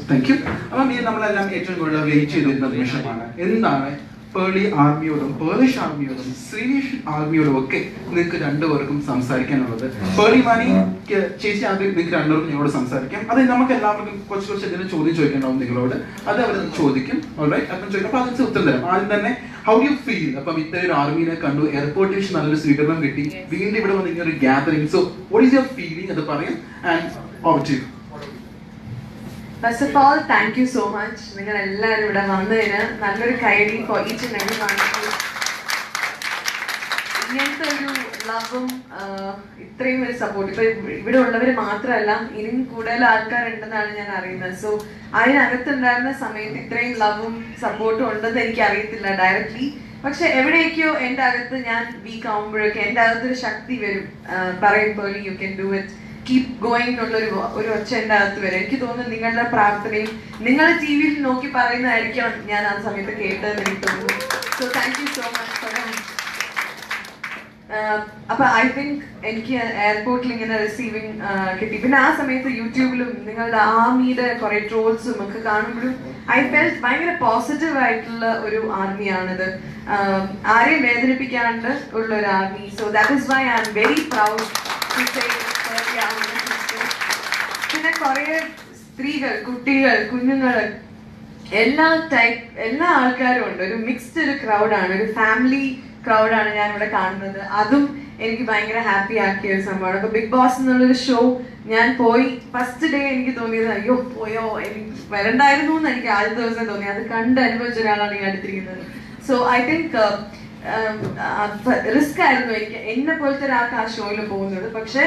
Thank you. അപ്പം ഈ നമ്മളെല്ലാം ഏറ്റവും കൂടുതൽ വെയിറ്റ് ചെയ്തിരുന്ന നിമിഷമാണ്. എന്താണ് പേർലി ആർമിയോടും പേർലിഷ് ആർമിയോടും സ്വീഡിഷ് ആർമിയോടും ഒക്കെ നിങ്ങൾക്ക് രണ്ടുപേർക്കും സംസാരിക്കാനുള്ളത്? പേർലി മാനി ചേച്ചി ആദ്യം നിങ്ങൾക്ക് രണ്ടുപേർക്കും ഞങ്ങളോട് സംസാരിക്കാം. അത് നമുക്ക് എല്ലാവർക്കും കുറച്ച് എന്തെങ്കിലും ചോദ്യം ചോദിക്കണ്ടാവും നിങ്ങളോട്. അത് അവർ ചോദിക്കും. ഓൾറൈറ്റ്, അപ്പം ചോദിക്കും. അപ്പൊ അതിന് ഉത്തരം തരാം. ആദ്യം തന്നെ ഹൗ യു ഫീൽ? അപ്പം ഇത്രയും ആർമീനെ കണ്ടു, എയർപോർട്ടിൽ വെച്ച് നല്ലൊരു സ്വീകരണം കിട്ടി, വീണ്ടും ഇവിടെ വന്ന് ഇങ്ങനെ ഒരു gathering. So what is your feeling? അത് പറയാം. And over to you. First of all, thank you so much. നിങ്ങൾ എല്ലാവരും ഇവിടെ വന്നതിന് നല്ലൊരു കൈഡി for each and every one. ഇങ്ങനത്തെ ഒരു ലവും ഇത്രയും ഒരു സപ്പോർട്ട് ഇപ്പൊ ഇവിടെ ഉള്ളവർ മാത്രമല്ല, ഇനിയും കൂടുതൽ ആൾക്കാരുണ്ടെന്നാണ് ഞാൻ അറിയുന്നത്. സോ അതിനകത്തുണ്ടായിരുന്ന സമയത്ത് ഇത്രയും ലവും സപ്പോർട്ടും ഉണ്ടെന്ന് എനിക്ക് അറിയത്തില്ല ഡയറക്ട്ലി. പക്ഷെ എവിടേക്കോ എൻ്റെ അകത്ത് ഞാൻ വീക്ക് ആവുമ്പോഴൊക്കെ എൻ്റെ അകത്തൊരു ശക്തി വരും, പറയുമ്പോൾ you can do it, keep going എന്നുള്ളൊരു ഒച്ച എൻ്റെ അകത്ത് വരും. എനിക്ക് തോന്നുന്നു നിങ്ങളുടെ പ്രാർത്ഥനയും നിങ്ങളുടെ ടി വിയിൽ നോക്കി പറയുന്നതായിരിക്കും ഞാൻ ആ സമയത്ത് കേട്ടതെന്ന് എനിക്ക് തോന്നുന്നു. So thank you so much for that. അപ്പൊ ഐ തിങ്ക് എനിക്ക് എയർപോർട്ടിൽ ഇങ്ങനെ റിസീവിങ് കിട്ടി. പിന്നെ ആ സമയത്ത് യൂട്യൂബിലും നിങ്ങളുടെ ആർമിയുടെ കുറെ ട്രോൾസും ഒക്കെ കാണുമ്പോഴും ഐ ഫെൽറ്റ് ഭയങ്കര പോസിറ്റീവ് ആയിട്ടുള്ള ഒരു ആർമിയാണിത്. ആരെയും വേദനിപ്പിക്കാണ്ട് ഉള്ള ഒരു army. So that is why I am very proud to say. പിന്നെ കുറെ സ്ത്രീകൾ, കുട്ടികൾ, കുഞ്ഞുങ്ങൾ, എല്ലാ ആൾക്കാരും ഉണ്ട്. ഒരു മിക്സ്ഡ് ഒരു ക്രൗഡാണ്, ഒരു ഫാമിലി ക്രൗഡാണ് ഞാൻ ഇവിടെ കാണുന്നത്. അതും എനിക്ക് ഭയങ്കര ഹാപ്പി ആക്കിയ ഒരു സംഭവമാണ്. അപ്പൊ ബിഗ് ബോസ് എന്നുള്ളൊരു ഷോ ഞാൻ പോയി ഫസ്റ്റ് ഡേ എനിക്ക് തോന്നിയത് അയ്യോ പോയോ, എനിക്ക് വരണ്ടായിരുന്നു എന്ന് എനിക്ക് ആദ്യത്തെ ദിവസം തോന്നി. അത് കണ്ട് അനുഭവിച്ച ഒരാളാണ് ഈ അടുത്തിരിക്കുന്നത്. സോ ഐ തിങ്ക് റിസ്ക് ആയിരുന്നു എനിക്ക് എന്നെ പോലത്തെ ഒരാൾക്ക് ആ ഷോയിൽ പോകുന്നത്. പക്ഷെ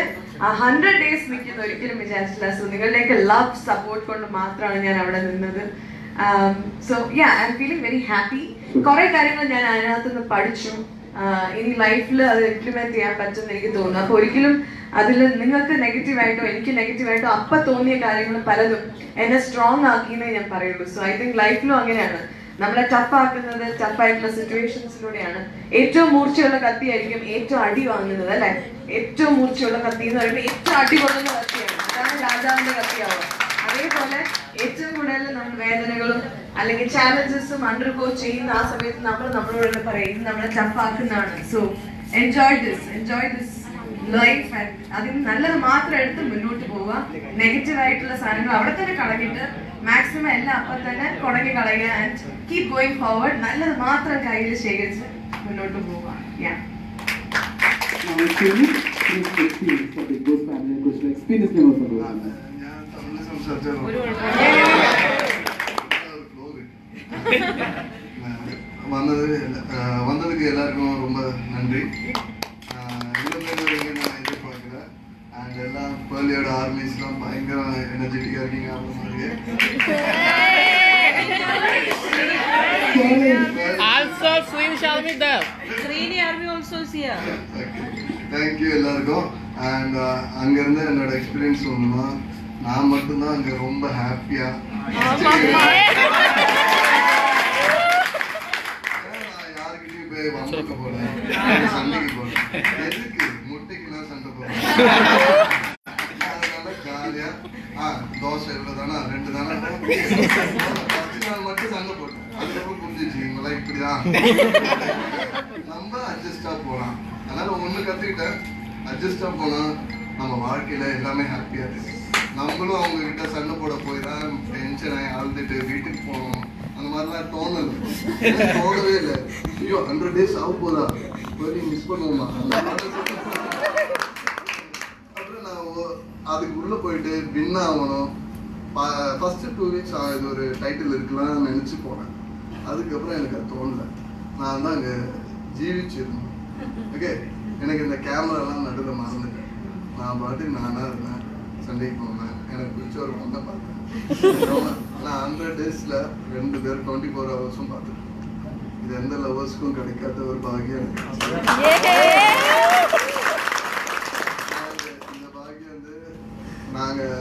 100 days നിൽക്കുന്ന ഒരിക്കലും വിചാരിച്ചില്ല. സോ നിങ്ങളുടെയൊക്കെ ലവ് സപ്പോർട്ട് കൊണ്ട് മാത്രമാണ് ഞാൻ അവിടെ നിന്നത്. So yeah, I M feeling very happy. കുറെ കാര്യങ്ങൾ ഞാൻ അതിനകത്ത് നിന്ന് പഠിച്ചു. ഇനി ലൈഫിൽ അത് ഇംപ്ലിമെന്റ് ചെയ്യാൻ പറ്റുമെന്ന് എനിക്ക് തോന്നുന്നു. അപ്പൊ ഒരിക്കലും അതിൽ നിങ്ങൾക്ക് നെഗറ്റീവായിട്ടോ എനിക്ക് നെഗറ്റീവായിട്ടോ അപ്പൊ തോന്നിയ കാര്യങ്ങൾ പലതും എന്നെ സ്ട്രോങ് ആക്കിയെന്നേ ഞാൻ പറയുള്ളൂ. സോ ഐ തിങ്ക് ലൈഫിലും അങ്ങനെയാണ്, നമ്മളെ ടഫാക്കുന്നത് ടഫായിട്ടുള്ള സിറ്റുവേഷൻസിലൂടെയാണ്. ഏറ്റവും മൂർച്ചയുള്ള കത്തിയായിരിക്കും ഏറ്റവും അടി വാങ്ങുന്നത്, അല്ലെ? ഏറ്റവും മൂർച്ചയുള്ള കത്തി എന്ന് പറയുമ്പോൾ ഏറ്റവും അടി കൊള്ളുന്ന കത്തിയാണ്, അതാണ് രാജാവിന്റെ കത്തിയാവുക. അതേപോലെ ഏറ്റവും കൂടുതൽ നമ്മൾ വേദനകളും അല്ലെങ്കിൽ ചാലഞ്ചസും അണ്ടർഗോ ചെയ്യുന്ന ആ സമയത്ത് നമ്മളോട് പറയും ഇത് നമ്മളെ ടഫാക്കുന്നതാണ്. So enjoy this life. അതിന് നല്ലത് മാത്രം എടുത്ത് മുന്നോട്ട് പോവുക. നെഗറ്റീവ് ആയിട്ടുള്ള സാധനങ്ങൾ അവിടെ തന്നെ കളഞ്ഞിട്ട് മാക്സിമം എല്ലാം അപ്പം തന്നെ കുടങ്ങി കളയുക. And keep going forward. നല്ലത് മാത്രം കയ്യിൽ ശേഖരിച്ച് മുന്നോട്ട് പോവുക. வந்ததுக்கு எல்லாருக்கும் ரொம்ப நன்றி. அண்ட் எல்லாம் பேர்லியோட ஆர்மிஸ்லாம் பயங்கர எனர்ஜெட்டிக்காக இருக்கீங்க. Also, Swedish Army there. Swedish Army also is here. Thank you எல்லாருக்கும். அண்ட் அங்கேருந்து என்னோட எக்ஸ்பீரியன்ஸ் ஒன்றுமா, நான் மட்டும்தான் அங்கே ரொம்ப ஹாப்பியாக யாருக்கிட்டையும் போய் வம்புக்கு போனேன், சண்டைக்கு போனேன். எதுக்கு முட்டைக்குலாம் சண்டை போடுறேன்? அதனால ஜாலியா தோசை எவ்வளோ தானே 2 தானே 10 நாள் மட்டும் சண்டை போட்டேன். அதுக்கப்புறம் புரிஞ்சிச்சு இவங்களாம் இப்படிதான், நம்ம அட்ஜஸ்டா போகலாம். அதனால ஒண்ணு கத்துக்கிட்டேன், அட்ஜஸ்டா போனா நம்ம வாழ்க்கையில எல்லாமே ஹாப்பியா இருக்கு. நம்மளும் அவங்க கிட்ட சண்டை போட போய் தான் டென்ஷன் ஆகி அழுதுட்டு வீட்டுக்கு போகணும் அந்த மாதிரிலாம் தோணவே இல்லை. ஐயோ 100 days ஆக போதா, போய் மிஸ் பண்ணுவோமா. அப்புறம் நான் அதுக்கு உள்ள போயிட்டு வின் ஆகணும். ஃபர்ஸ்ட் 2 weeks இது ஒரு டைட்டில் இருக்குலாம் நினைச்சு போனேன். அதுக்கப்புறம் எனக்கு அது தோணல. நான் தான் அங்கே ஜீவிச்சிருந்தேன். ஓகே, எனக்கு இந்த கேமராலாம் நடுவில் மறந்துட்டேன். நான் பாட்டுக்கு நானாக இருந்தேன், சண்டைக்கு போனேன், எனக்கு பிடிச்ச ஒரு பொண்ணை பார்த்தேன். நான் 100 daysல 2 பேர் 24 hours பார்த்துட்டேன். இது எந்த லவர்ஸ்க்கும் கிடைக்காத ஒரு பாகியம். இந்த பாகியம் வந்து நாங்கள்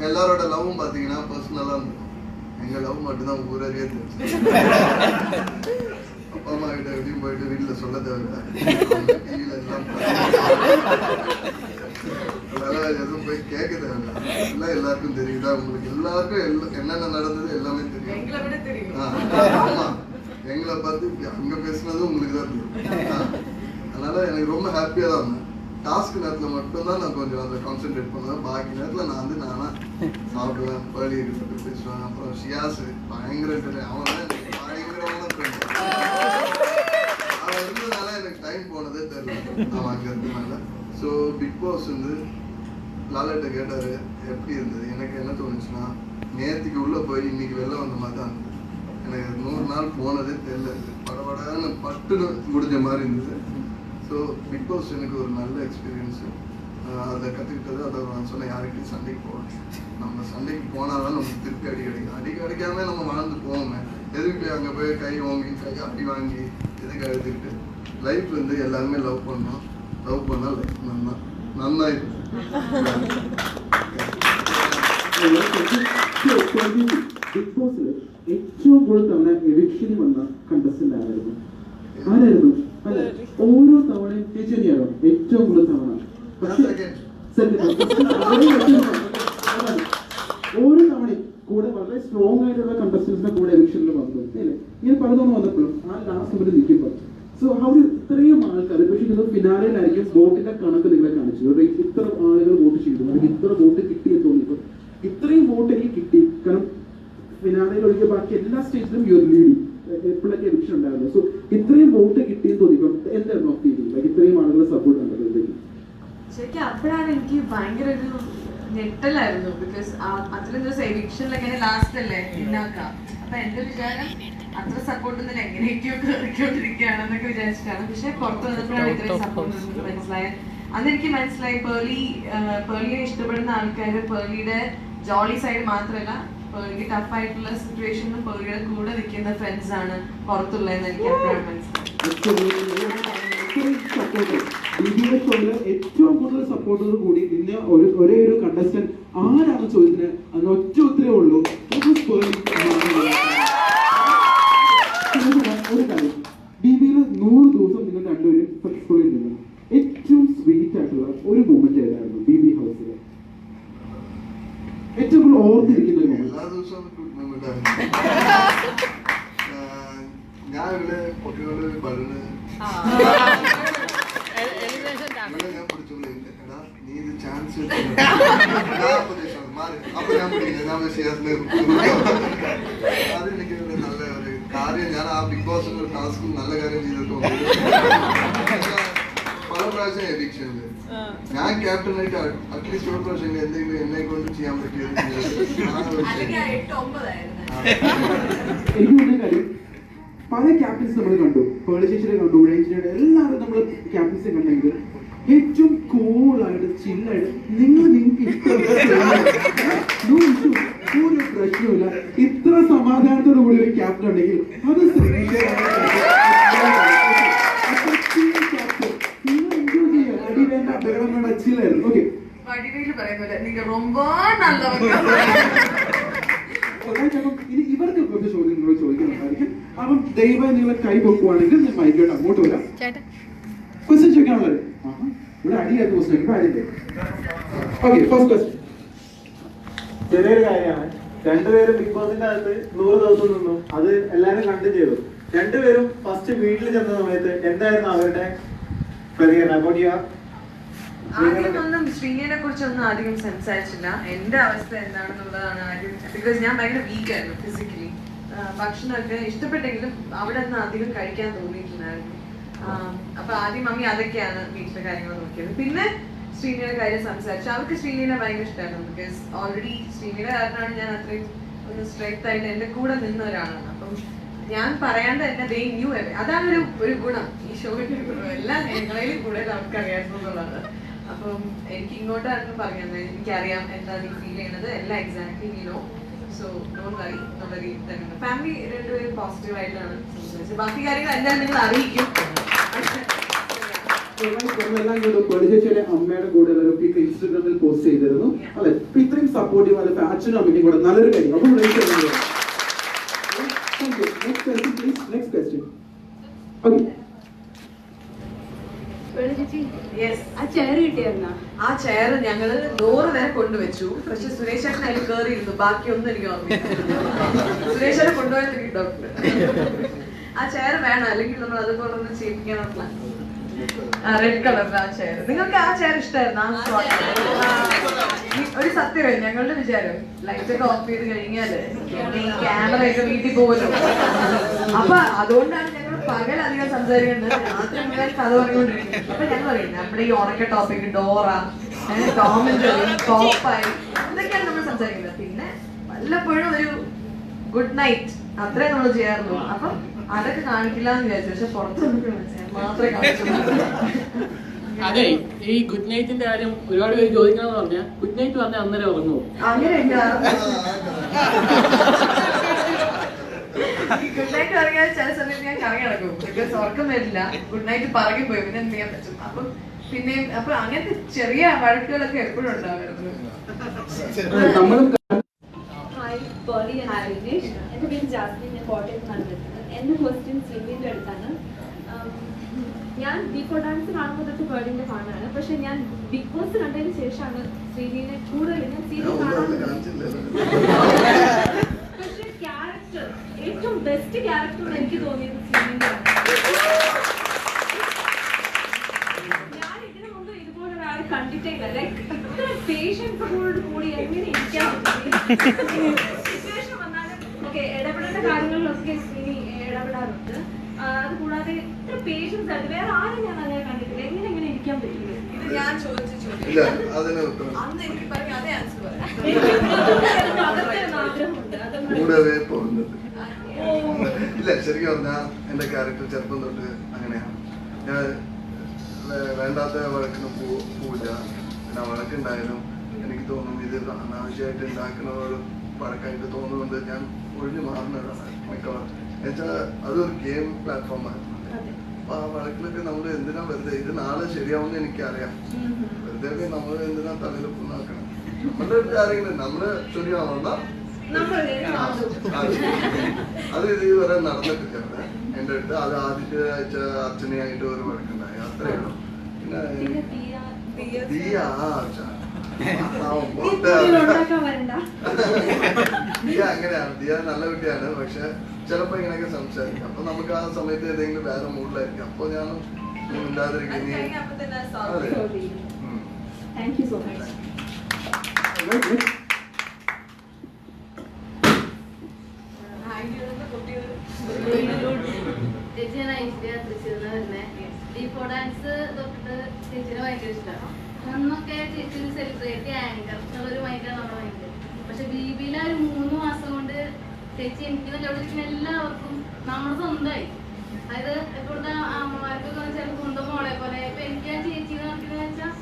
எல்லாரோட லவ்வும் பார்த்தீங்கன்னா பர்சனலாக இருந்தோம். எங்கள் லவ் மட்டும்தான் ஊரறியே தெரிஞ்சு. அப்பா அம்மா கிட்ட எப்படியும் போயிட்டு வீட்டில் சொல்ல தேவையில்லை, டிவியில் எல்லாம் அதனால எதுவும் போய் கேட்க தேவையில்லை, எல்லாம் எல்லாருக்கும் தெரியுதா, உங்களுக்கு எல்லாருக்கும் என்னென்ன நடந்தது எல்லாமே தெரியும். ஆமா, எங்களை பார்த்து அங்கே பேசுனதும் உங்களுக்கு தான் தெரியும். அதனால எனக்கு ரொம்ப ஹாப்பியாக தான் இருந்தேன். டாஸ்க் நேரத்தில் மட்டும்தான் நான் கொஞ்சம் அதை கான்சென்ட்ரேட் பண்ணுவேன். பாக்கி நேரத்தில் நான் வந்து நானா சாப்பிடுவேன், பேர்லி கிட்ட பேசுவேன். அப்புறம் ஷியாஸ் பயங்கர அவன் பயங்கரமான ஃப்ரெண்ட். அவன் இருந்ததுனால எனக்கு டைம் போனதே தெரியல, அவன் அங்கே இருந்ததுனால. ஸோ பிக் பாஸ் வந்து லாலேட்ட கேட்டார் எப்படி இருந்தது. எனக்கு என்ன தோணுச்சுன்னா, நேற்றுக்கு உள்ளே போய் இன்னைக்கு வெளில வந்த மாதிரி தான் இருந்தது. எனக்கு 100 நாள் போனதே தெரியல, படபடன்னு பட்டுன்னு முடிஞ்ச மாதிரி இருந்தது. ஸோ பிக் பாஸ் எனக்கு ஒரு நல்ல எக்ஸ்பீரியன்ஸு. அதை கற்றுக்கிட்டது, அதை நான் சொன்னேன், யாருக்கிட்டையும் சண்டைக்கு போகணும். நம்ம சண்டைக்கு போனால் தான் நமக்கு திருப்பி அடி கிடைக்கும். அடிக்காமல் நம்ம வாழ்ந்து போவோமே, எதுக்கு அங்கே போய் கை வாங்கி அடி வாங்கி எதுக்கு அழுதுக்கிட்டு. லைஃப் வந்து எல்லாருமே லவ் பண்ணோம், லவ் பண்ணால் லைஃப் நன்னா இருக்கும். ബിഗ് ബോസിൽ ഏറ്റവും കൂടുതൽ തവണ എവിക്ഷന് വന്ന കണ്ടസ്റ്റന്റ് ആരായിരുന്നു? അല്ല, ഓരോ തവണയും ചേച്ചി തന്നെയാണോ ഏറ്റവും കൂടുതൽ തവണ? ഓരോ തവണയും കൂടെ വളരെ സ്ട്രോങ് ആയിട്ടുള്ള കണ്ടസ്റ്റൻസിന്റെ കൂടെ എവിക്ഷനിൽ വന്നു അല്ലേ? ഇങ്ങനെ പലതവണ വന്നപ്പോഴും ആ ലാസ്റ്റ് മുതൽ നിൽക്കുമ്പോൾ സോ അവർ ഇത്രയും ആൾക്കാർ, പക്ഷേ ഇത് ഫിനാലയിലായിരിക്കും വോട്ടിന്റെ കണക്ക് നിങ്ങളെ കാണിച്ചത്. ഇത്ര ആളുകൾ വോട്ട് ചെയ്തു, അല്ലെങ്കിൽ ഇത്ര വോട്ട് കിട്ടിയെന്ന് തോന്നിയപ്പോൾ ഇത്രയും വോട്ട് എനിക്ക് കിട്ടി. കാരണം ഫിനാലയിൽ ഒഴികെ ബാക്കി എല്ലാ സ്റ്റേജിലും യു ആർ ലീഡിങ്, എപ്പോഴൊക്കെ എവിക്ഷൻ ഉണ്ടായിരുന്നു. സോ ഇത്രയും വോട്ട് കിട്ടിയെന്ന് തോന്നിയപ്പോൾ എന്തായിരുന്നു ഫീലിംഗ്? ഇത്രയും ആളുകളെ സപ്പോർട്ട് കണ്ടപ്പോഴത്തേക്ക് ശരിക്കും അപ്പോഴാണ് എനിക്ക് ഭയങ്കര ഒരു ഞെട്ടലായിരുന്നു. ബിക്കോസ് അത്രയും ദിവസം എവിക്ഷനിലൊക്കെ ലാസ്റ്റ് അല്ലേ ഉണ്ടാക്കാം. അപ്പൊ എന്റെ വിചാരം അത്ര സപ്പോർട്ടൊന്നും എങ്ങനെയൊക്കെയോ കയറിക്കൊണ്ടിരിക്കുകയാണെന്നൊക്കെ വിചാരിച്ചിട്ടാണ്. പക്ഷെ പുറത്ത് വന്നപ്പോഴാണ് ഇത്രയും സപ്പോർട്ട് മനസ്സിലായത്. അന്ന് എനിക്ക് മനസ്സിലായി പേർലിയെ ഇഷ്ടപ്പെടുന്ന ആൾക്കാർ പേർലിയുടെ ജോളി സൈഡ് മാത്രമല്ല, പേർലിക്ക് ടഫ് ആയിട്ടുള്ള സിറ്റുവേഷനിലും പേർലിയുടെ കൂടെ നിൽക്കുന്ന ഫ്രണ്ട്സ് ആണ് പുറത്തുള്ളതെന്ന് എനിക്ക് എപ്പോഴാണ് മനസ്സിലായത്. ഏറ്റവും കൂടുതൽ സപ്പോർട്ടോട് കൂടി നിന്നെ ഒരേ ഒരു കണ്ടസ്റ്റന്റ് ആരാണ് ചോദിച്ചത്? അന്ന് ഒറ്റ ഉത്തരവേ ഉള്ളൂ, ഒരു കാര്യം, ബിബിയിൽ 100 ദിവസം നിങ്ങൾ രണ്ടുപേരും സക്സസ്ഫുള്ളി നിന്നു. ഏറ്റവും സ്വീറ്റ് ആയിട്ടുള്ള ഒരു മൂമെന്റ് ഏതായിരുന്നു ബിബി ഹൗസിലെ? ഏറ്റവും കൂടുതൽ ഓർത്തിരിക്കുന്ന ഒരു മൊമെന്റ്? എല്ലാ ദിവസവും ഞാൻ ഇവിടെ പൊട്ടിയോട് ബലൂണ് ഞാൻ പിടിച്ചോളൂ. എടാ നീ ഇത് ചാൻസ് മാറി, അപ്പൊ ഞാൻ പിടിക്കുന്നത്, ഞാൻ അതെനിക്ക് നല്ല ഒരു കാര്യം. ഞാൻ ആ ബിഗ് ബോസിന്റെ ടാസ്ക് നല്ല കാര്യം ചെയ്തിട്ടുണ്ട്. പല പ്രാവശ്യം എവിക്ഷനില് ഞാൻ ക്യാപ്റ്റനായിട്ട് അറ്റ്ലീസ്റ്റ് ഒരു പ്രാവശ്യം എന്തെങ്കിലും എന്നെ കൊണ്ട് ചെയ്യാൻ പറ്റിയത്. എനിക്ക് കാര്യം പല ക്യാപ്റ്റൻസ് നമ്മൾ കണ്ടു, പേളി ചേച്ചിയുടെ കണ്ടു, ഉഴേച്ചിയുടെ എല്ലാവരും നമ്മൾ ക്യാപ്റ്റൻസിനെ കണ്ടെങ്കിൽ ഏറ്റവും കൂളായിട്ട് ചില്ലായിട്ട് നിങ്ങൾക്ക് ഒരു പ്രശ്നമില്ല, ഇത്ര സമാധാനത്തോടു കൂടി ഒരു ക്യാപ്റ്റൻ ഉണ്ടെങ്കിൽ അത് നിങ്ങൾ എൻജോയ് ചെയ്യാം. അടി വേണ്ട, ബഹളം വേണ്ട, ചില്ലായിരുന്നു. ഓക്കെ, ഇനി ഇവർക്ക് കുറച്ച് ചോദ്യം നിങ്ങൾ ചോദിക്കുന്നുണ്ടായിരിക്കും. അപ്പം ദയവായി നിങ്ങൾ കൈ പൊക്കുവാണെങ്കിൽ ഞാൻ മൈക്കോട്ട് അങ്ങോട്ട് വരാം. ക്വസ്റ്റ്യൻ ചോദിക്കാനുള്ളത് ഇവിടെ അടിയാത്ത ക്വസ്റ്റ്യൻ കാര്യമില്ലേ? Okay, first question. ചെറിയൊരു കാര്യമാണ്. രണ്ടുപേരും ബിഗ് ബോസിന്റെ അകത്ത് 100 ദിവസം നിന്നു, അത് എല്ലാരും കണ്ടു ചെയ്തു. രണ്ടുപേരും ഫസ്റ്റ് വീട്ടിൽ ചെന്ന സമയത്ത് എന്തായിരുന്നു അവരുടെ പ്രതികരണം? ആദ്യമൊന്നും ശ്രീനിയെ കുറിച്ചൊന്നും അധികം സംസാരിച്ചില്ല. എന്റെ അവസ്ഥ എന്താണെന്നുള്ളതാണ് ആദ്യം. ബിക്കോസ് ഞാൻ ഭയങ്കര വീക്കായിരുന്നു ഫിസിക്കലി. ഭക്ഷണമൊക്കെ ഇഷ്ടപ്പെട്ടെങ്കിലും അവിടെ നിന്ന് അധികം കഴിക്കാൻ തോന്നിയിട്ടുണ്ടായിരുന്നു. അപ്പൊ ആദ്യം മമ്മി അതൊക്കെയാണ് വീട്ടിലെ കാര്യങ്ങൾ നോക്കിയത്. പിന്നെ ശ്രീനിയുടെ കാര്യം സംസാരിച്ചു. അവർക്ക് ശ്രീനിയെ ഭയങ്കര ഇഷ്ടമായിരുന്നു. ബിക്കോസ് ഓൾറെഡി ശ്രീനിയുടെ കാരണമാണ് ഞാൻ അത്രയും ഒന്ന് സ്ട്രെങ്ത് ആയിട്ട് എന്റെ കൂടെ നിന്ന ഒരാളാണ്. അപ്പം ഞാൻ പറയാണ്ട് തന്നെ ദേ ന്യൂ. അതാണ് ഒരു ഗുണം ഈ ഷോയുടെ ഗുണം. എല്ലാം ഞങ്ങളെയും കൂടുതൽ അവർക്ക് അറിയായിരുന്നു എന്നുള്ളത്. അപ്പം എനിക്ക് ഇങ്ങോട്ടായിരുന്നു പറഞ്ഞത്, എനിക്കറിയാം എന്താ നീ ഫീൽ ചെയ്യണത്, എല്ലാം എക്സാക്ട്ലി നീ നോ. സോ ഡോണ്ട് വറി എന്നുള്ള രീതിയിൽ തന്നെ ഫാമിലി രണ്ടുപേരും പോസിറ്റീവ് ആയിട്ടാണ് സംസാരിച്ചത്. ബാക്കി കാര്യങ്ങൾ എല്ലാം നിങ്ങൾ അറിയിക്കും. ചേച്ചിയുടെ അമ്മയുടെ കൂടെ ഇൻസ്റ്റാഗ്രാമിൽ പോസ്റ്റ് ചെയ്തിരുന്നു അല്ലെ? ഇത്രയും സപ്പോർട്ടീവ് അല്ലെ അച്ഛനും അമ്മയ്ക്കും കൂടെ നല്ലൊരു കാര്യം. അപ്പം നെക്സ്റ്റ് ക്വസ്റ്റ്യൻ. ആ ചെയർ ഞങ്ങള് ഡോറ് വരെ കൊണ്ടുവച്ചു. പക്ഷെ സുരേഷ് ചേട്ടൻ അതിൽ കയറിയിരുന്നു. ബാക്കിയൊന്നും എനിക്ക് ഓർമ്മയില്ല. സുരേഷ് ചേട്ടൻ കൊണ്ടുപോയി ഡോക്ടർ. ആ ചെയർ വേണം, അല്ലെങ്കിൽ നമ്മൾ അതുപോലെ ഒന്ന് ചെയ്യിപ്പിക്കാനുള്ള റെഡ് കളറിൽ ആ ചെയർ. നിങ്ങൾക്ക് ആ ചെയർ ഇഷ്ടമായിരുന്നു? ഒരു സത്യമേ, ഞങ്ങളുടെ വിചാരം ലൈറ്റ് ഒക്കെ ഓഫ് ചെയ്ത് കഴിഞ്ഞാല് ഈ ക്യാമറ ഒക്കെ വീട്ടിൽ പോകുമല്ലോ. അപ്പൊ അതുകൊണ്ടാണ് ഞങ്ങൾ പകലധികം സംസാരിക്കുന്നത്, രാത്രി മുഴുവൻ കഥ പറഞ്ഞുകൊണ്ടിരിക്കുന്നത്. അപ്പൊ ഞങ്ങൾ പറയും നമ്മുടെ ഈ ഉറക്ക topic Dora, Tom and Jerry, Popeye, ഇതൊക്കെയാണ് നമ്മൾ സംസാരിക്കുന്നത്. പിന്നെ വല്ലപ്പോഴും ഒരു ഗുഡ് നൈറ്റ് അത്രേ നമ്മൾ ചെയ്യാറുള്ളൂ. അപ്പൊ അതൊക്കെ കാണിക്കില്ല എന്ന് വിചാരിച്ചു. പക്ഷെ പുറത്ത് മാത്രമേ കാണിച്ചുള്ളൂ. അതെ, ഈ ഗുഡ് നൈറ്റിന്റെ കാര്യം ഒരുപാട് പേര് ചോദിക്കണമെന്ന് പറഞ്ഞാൽ ഗുഡ് നൈറ്റ് പറഞ്ഞാൽ അന്നേരം ഉറങ്ങുമോ? അങ്ങനെയല്ല, ഗുഡ് നൈറ്റ് പറയാൻ ചില സമയത്ത് ഞാൻ കറങ്ങി നടക്കും. ബിക്കോസ് ഉറക്കം വരില്ല. ഗുഡ് നൈറ്റ് പറകി പോയി പിന്നെ എന്ത് ചെയ്യാൻ പറ്റും? അപ്പം പിന്നെ അപ്പൊ അങ്ങനത്തെ ചെറിയ വഴക്കുകളൊക്കെ എപ്പോഴും ഉണ്ടാവുമായിരുന്നു. പേർളി ആൻഡ് വിനേഷ്. എൻ്റെ പേര് ജാസ്മിൻ, ഞാൻ കോട്ടയത്ത് നടന്നിട്ടുണ്ട്. എൻ്റെ ക്വസ്റ്റ്യൻ സിവിൻ്റെ അടുത്താണ്. ഞാൻ ബിഫോർ ഡാൻസ് കാണുമ്പോൾ തൊട്ട് പേർളിൻ്റെ ഫാനാണ്. പക്ഷെ ഞാൻ ബിഗ് ബോസ് കണ്ടതിന് ശേഷമാണ് ശ്രീവിനെ കൂടുതൽ ഞാൻ സീരിയൽ പക്ഷെ ക്യാരക്ടർ ഏറ്റവും ബെസ്റ്റ് ക്യാരക്ടർ എനിക്ക് തോന്നിയത് ശ്രീവിൻ്റെ ആണ്. ഞാൻ ഇതിനു മുമ്പ് ഇതുപോലെ ഒരാളെ കണ്ടിട്ടേ ഇല്ല. ലൈക്ക് ഇത്ര പേഷ്യൻസോട് കൂടി എങ്ങനെ ഇരിക്കാൻ പറ്റും? സിറ്റുവേഷൻ വന്നാലും ഓക്കെ ഇടപെടേണ്ട കാര്യങ്ങളിലൊക്കെ ശ്രീനി ഇടപെടാറുണ്ട്. അതുകൂടാതെ ഇത്ര പേഷ്യൻസ് ആയിട്ട് വേറെ ആരും ഞാൻ അങ്ങനെ കണ്ടിട്ടില്ല. എങ്ങനെ ഇരിക്കാൻ പറ്റില്ല? ഇത് ഞാൻ ചോദിച്ച ഇല്ല, ചോദ്യം. അതിന് ഉത്തരം അന്ന് എനിക്ക് പറയാം, അതേ ആൻസർ പറയാം. അതൊക്കെ ആഗ്രഹമുണ്ട്. കൂടവേ പോകുന്നത്. ഇല്ല, ശരിക്കും പറഞ്ഞാൽ എന്റെ ക്യാരക്ടർ ചെറുപ്പം തൊട്ട് അങ്ങനെയാണ്. ഞാൻ വേണ്ടാത്ത വഴക്കിന് പോവില്ല. പിന്നെ വഴക്കുണ്ടായാലും എനിക്ക് തോന്നും ഇത് അനാവശ്യമായിട്ട് ഉണ്ടാക്കുന്നതോട് വഴക്കായിട്ട് തോന്നുന്നുണ്ട് ഞാൻ ഒഴിഞ്ഞു മാറുന്നതാണ് മിക്കവാറും. എന്നുവെച്ചാൽ അതൊരു ഗെയിം പ്ലാറ്റ്ഫോമായിരുന്നു. അപ്പൊ ആ വഴക്കിലൊക്കെ നമ്മൾ എന്തിനാ വെറുതെ, ഇത് നാളെ ശരിയാവുമെന്ന് എനിക്കറിയാം. വെറുതെ നമ്മൾ എന്തിനാ തലയിലൊന്നാക്കണം? നമ്മളുടെ കാര്യങ്ങൾ നമ്മള് ശരിയാവുന്ന അത് ഇതുവരെ നടന്നിട്ടില്ല അവിടെ എന്റെ അടുത്ത്. അത് ആദ്യത്തെ ആഴ്ച അച്ഛനെയായിട്ട് ഒരു വഴക്കുണ്ടായി, അത്രയേ ഉള്ളൂ. പിന്നെ ദിയ അങ്ങനെയാണ്. ദിയ നല്ല കുട്ടിയാണ്, പക്ഷെ ചിലപ്പോ ഇങ്ങനെയൊക്കെ സംസാരിക്കും. അപ്പൊ നമുക്ക് ആ സമയത്ത് ഏതെങ്കിലും വേറെ മൂഡിലായിരിക്കും. അപ്പൊ ഞാൻ ഇല്ലാതിരിക്കും. Thank you so much. ചേച്ചി ഞാൻ ഐശ്വര്യ തൃശ്ശൂരിൽ തന്നെ. ബിഫോർ ഡാൻസ് തൊട്ടിട്ട് ചേച്ചിനെ ഭയങ്കര ഇഷ്ടമാണ്. അന്നൊക്കെ ചേച്ചി ഒരു സെലിബ്രിറ്റി ആങ്കർ എന്നുള്ളൊരു മൈൻഡാണ് നമ്മുടെ മൈൻഡ്. പക്ഷെ ബിബിയിലെ ഒരു 3 മാസം കൊണ്ട് ചേച്ചി എനിക്ക് നല്ലോണം എല്ലാവർക്കും നമ്മുടെ സ്വന്തമായി. അതായത് ഇപ്പോഴത്തെ അമ്മമാർക്കൊക്കെ വെച്ചാൽ സ്വന്തം മോളെ പോലെ. ഇപ്പൊ എനിക്ക് ആ ചേച്ചി നടക്കുന്നത് വെച്ചാൽ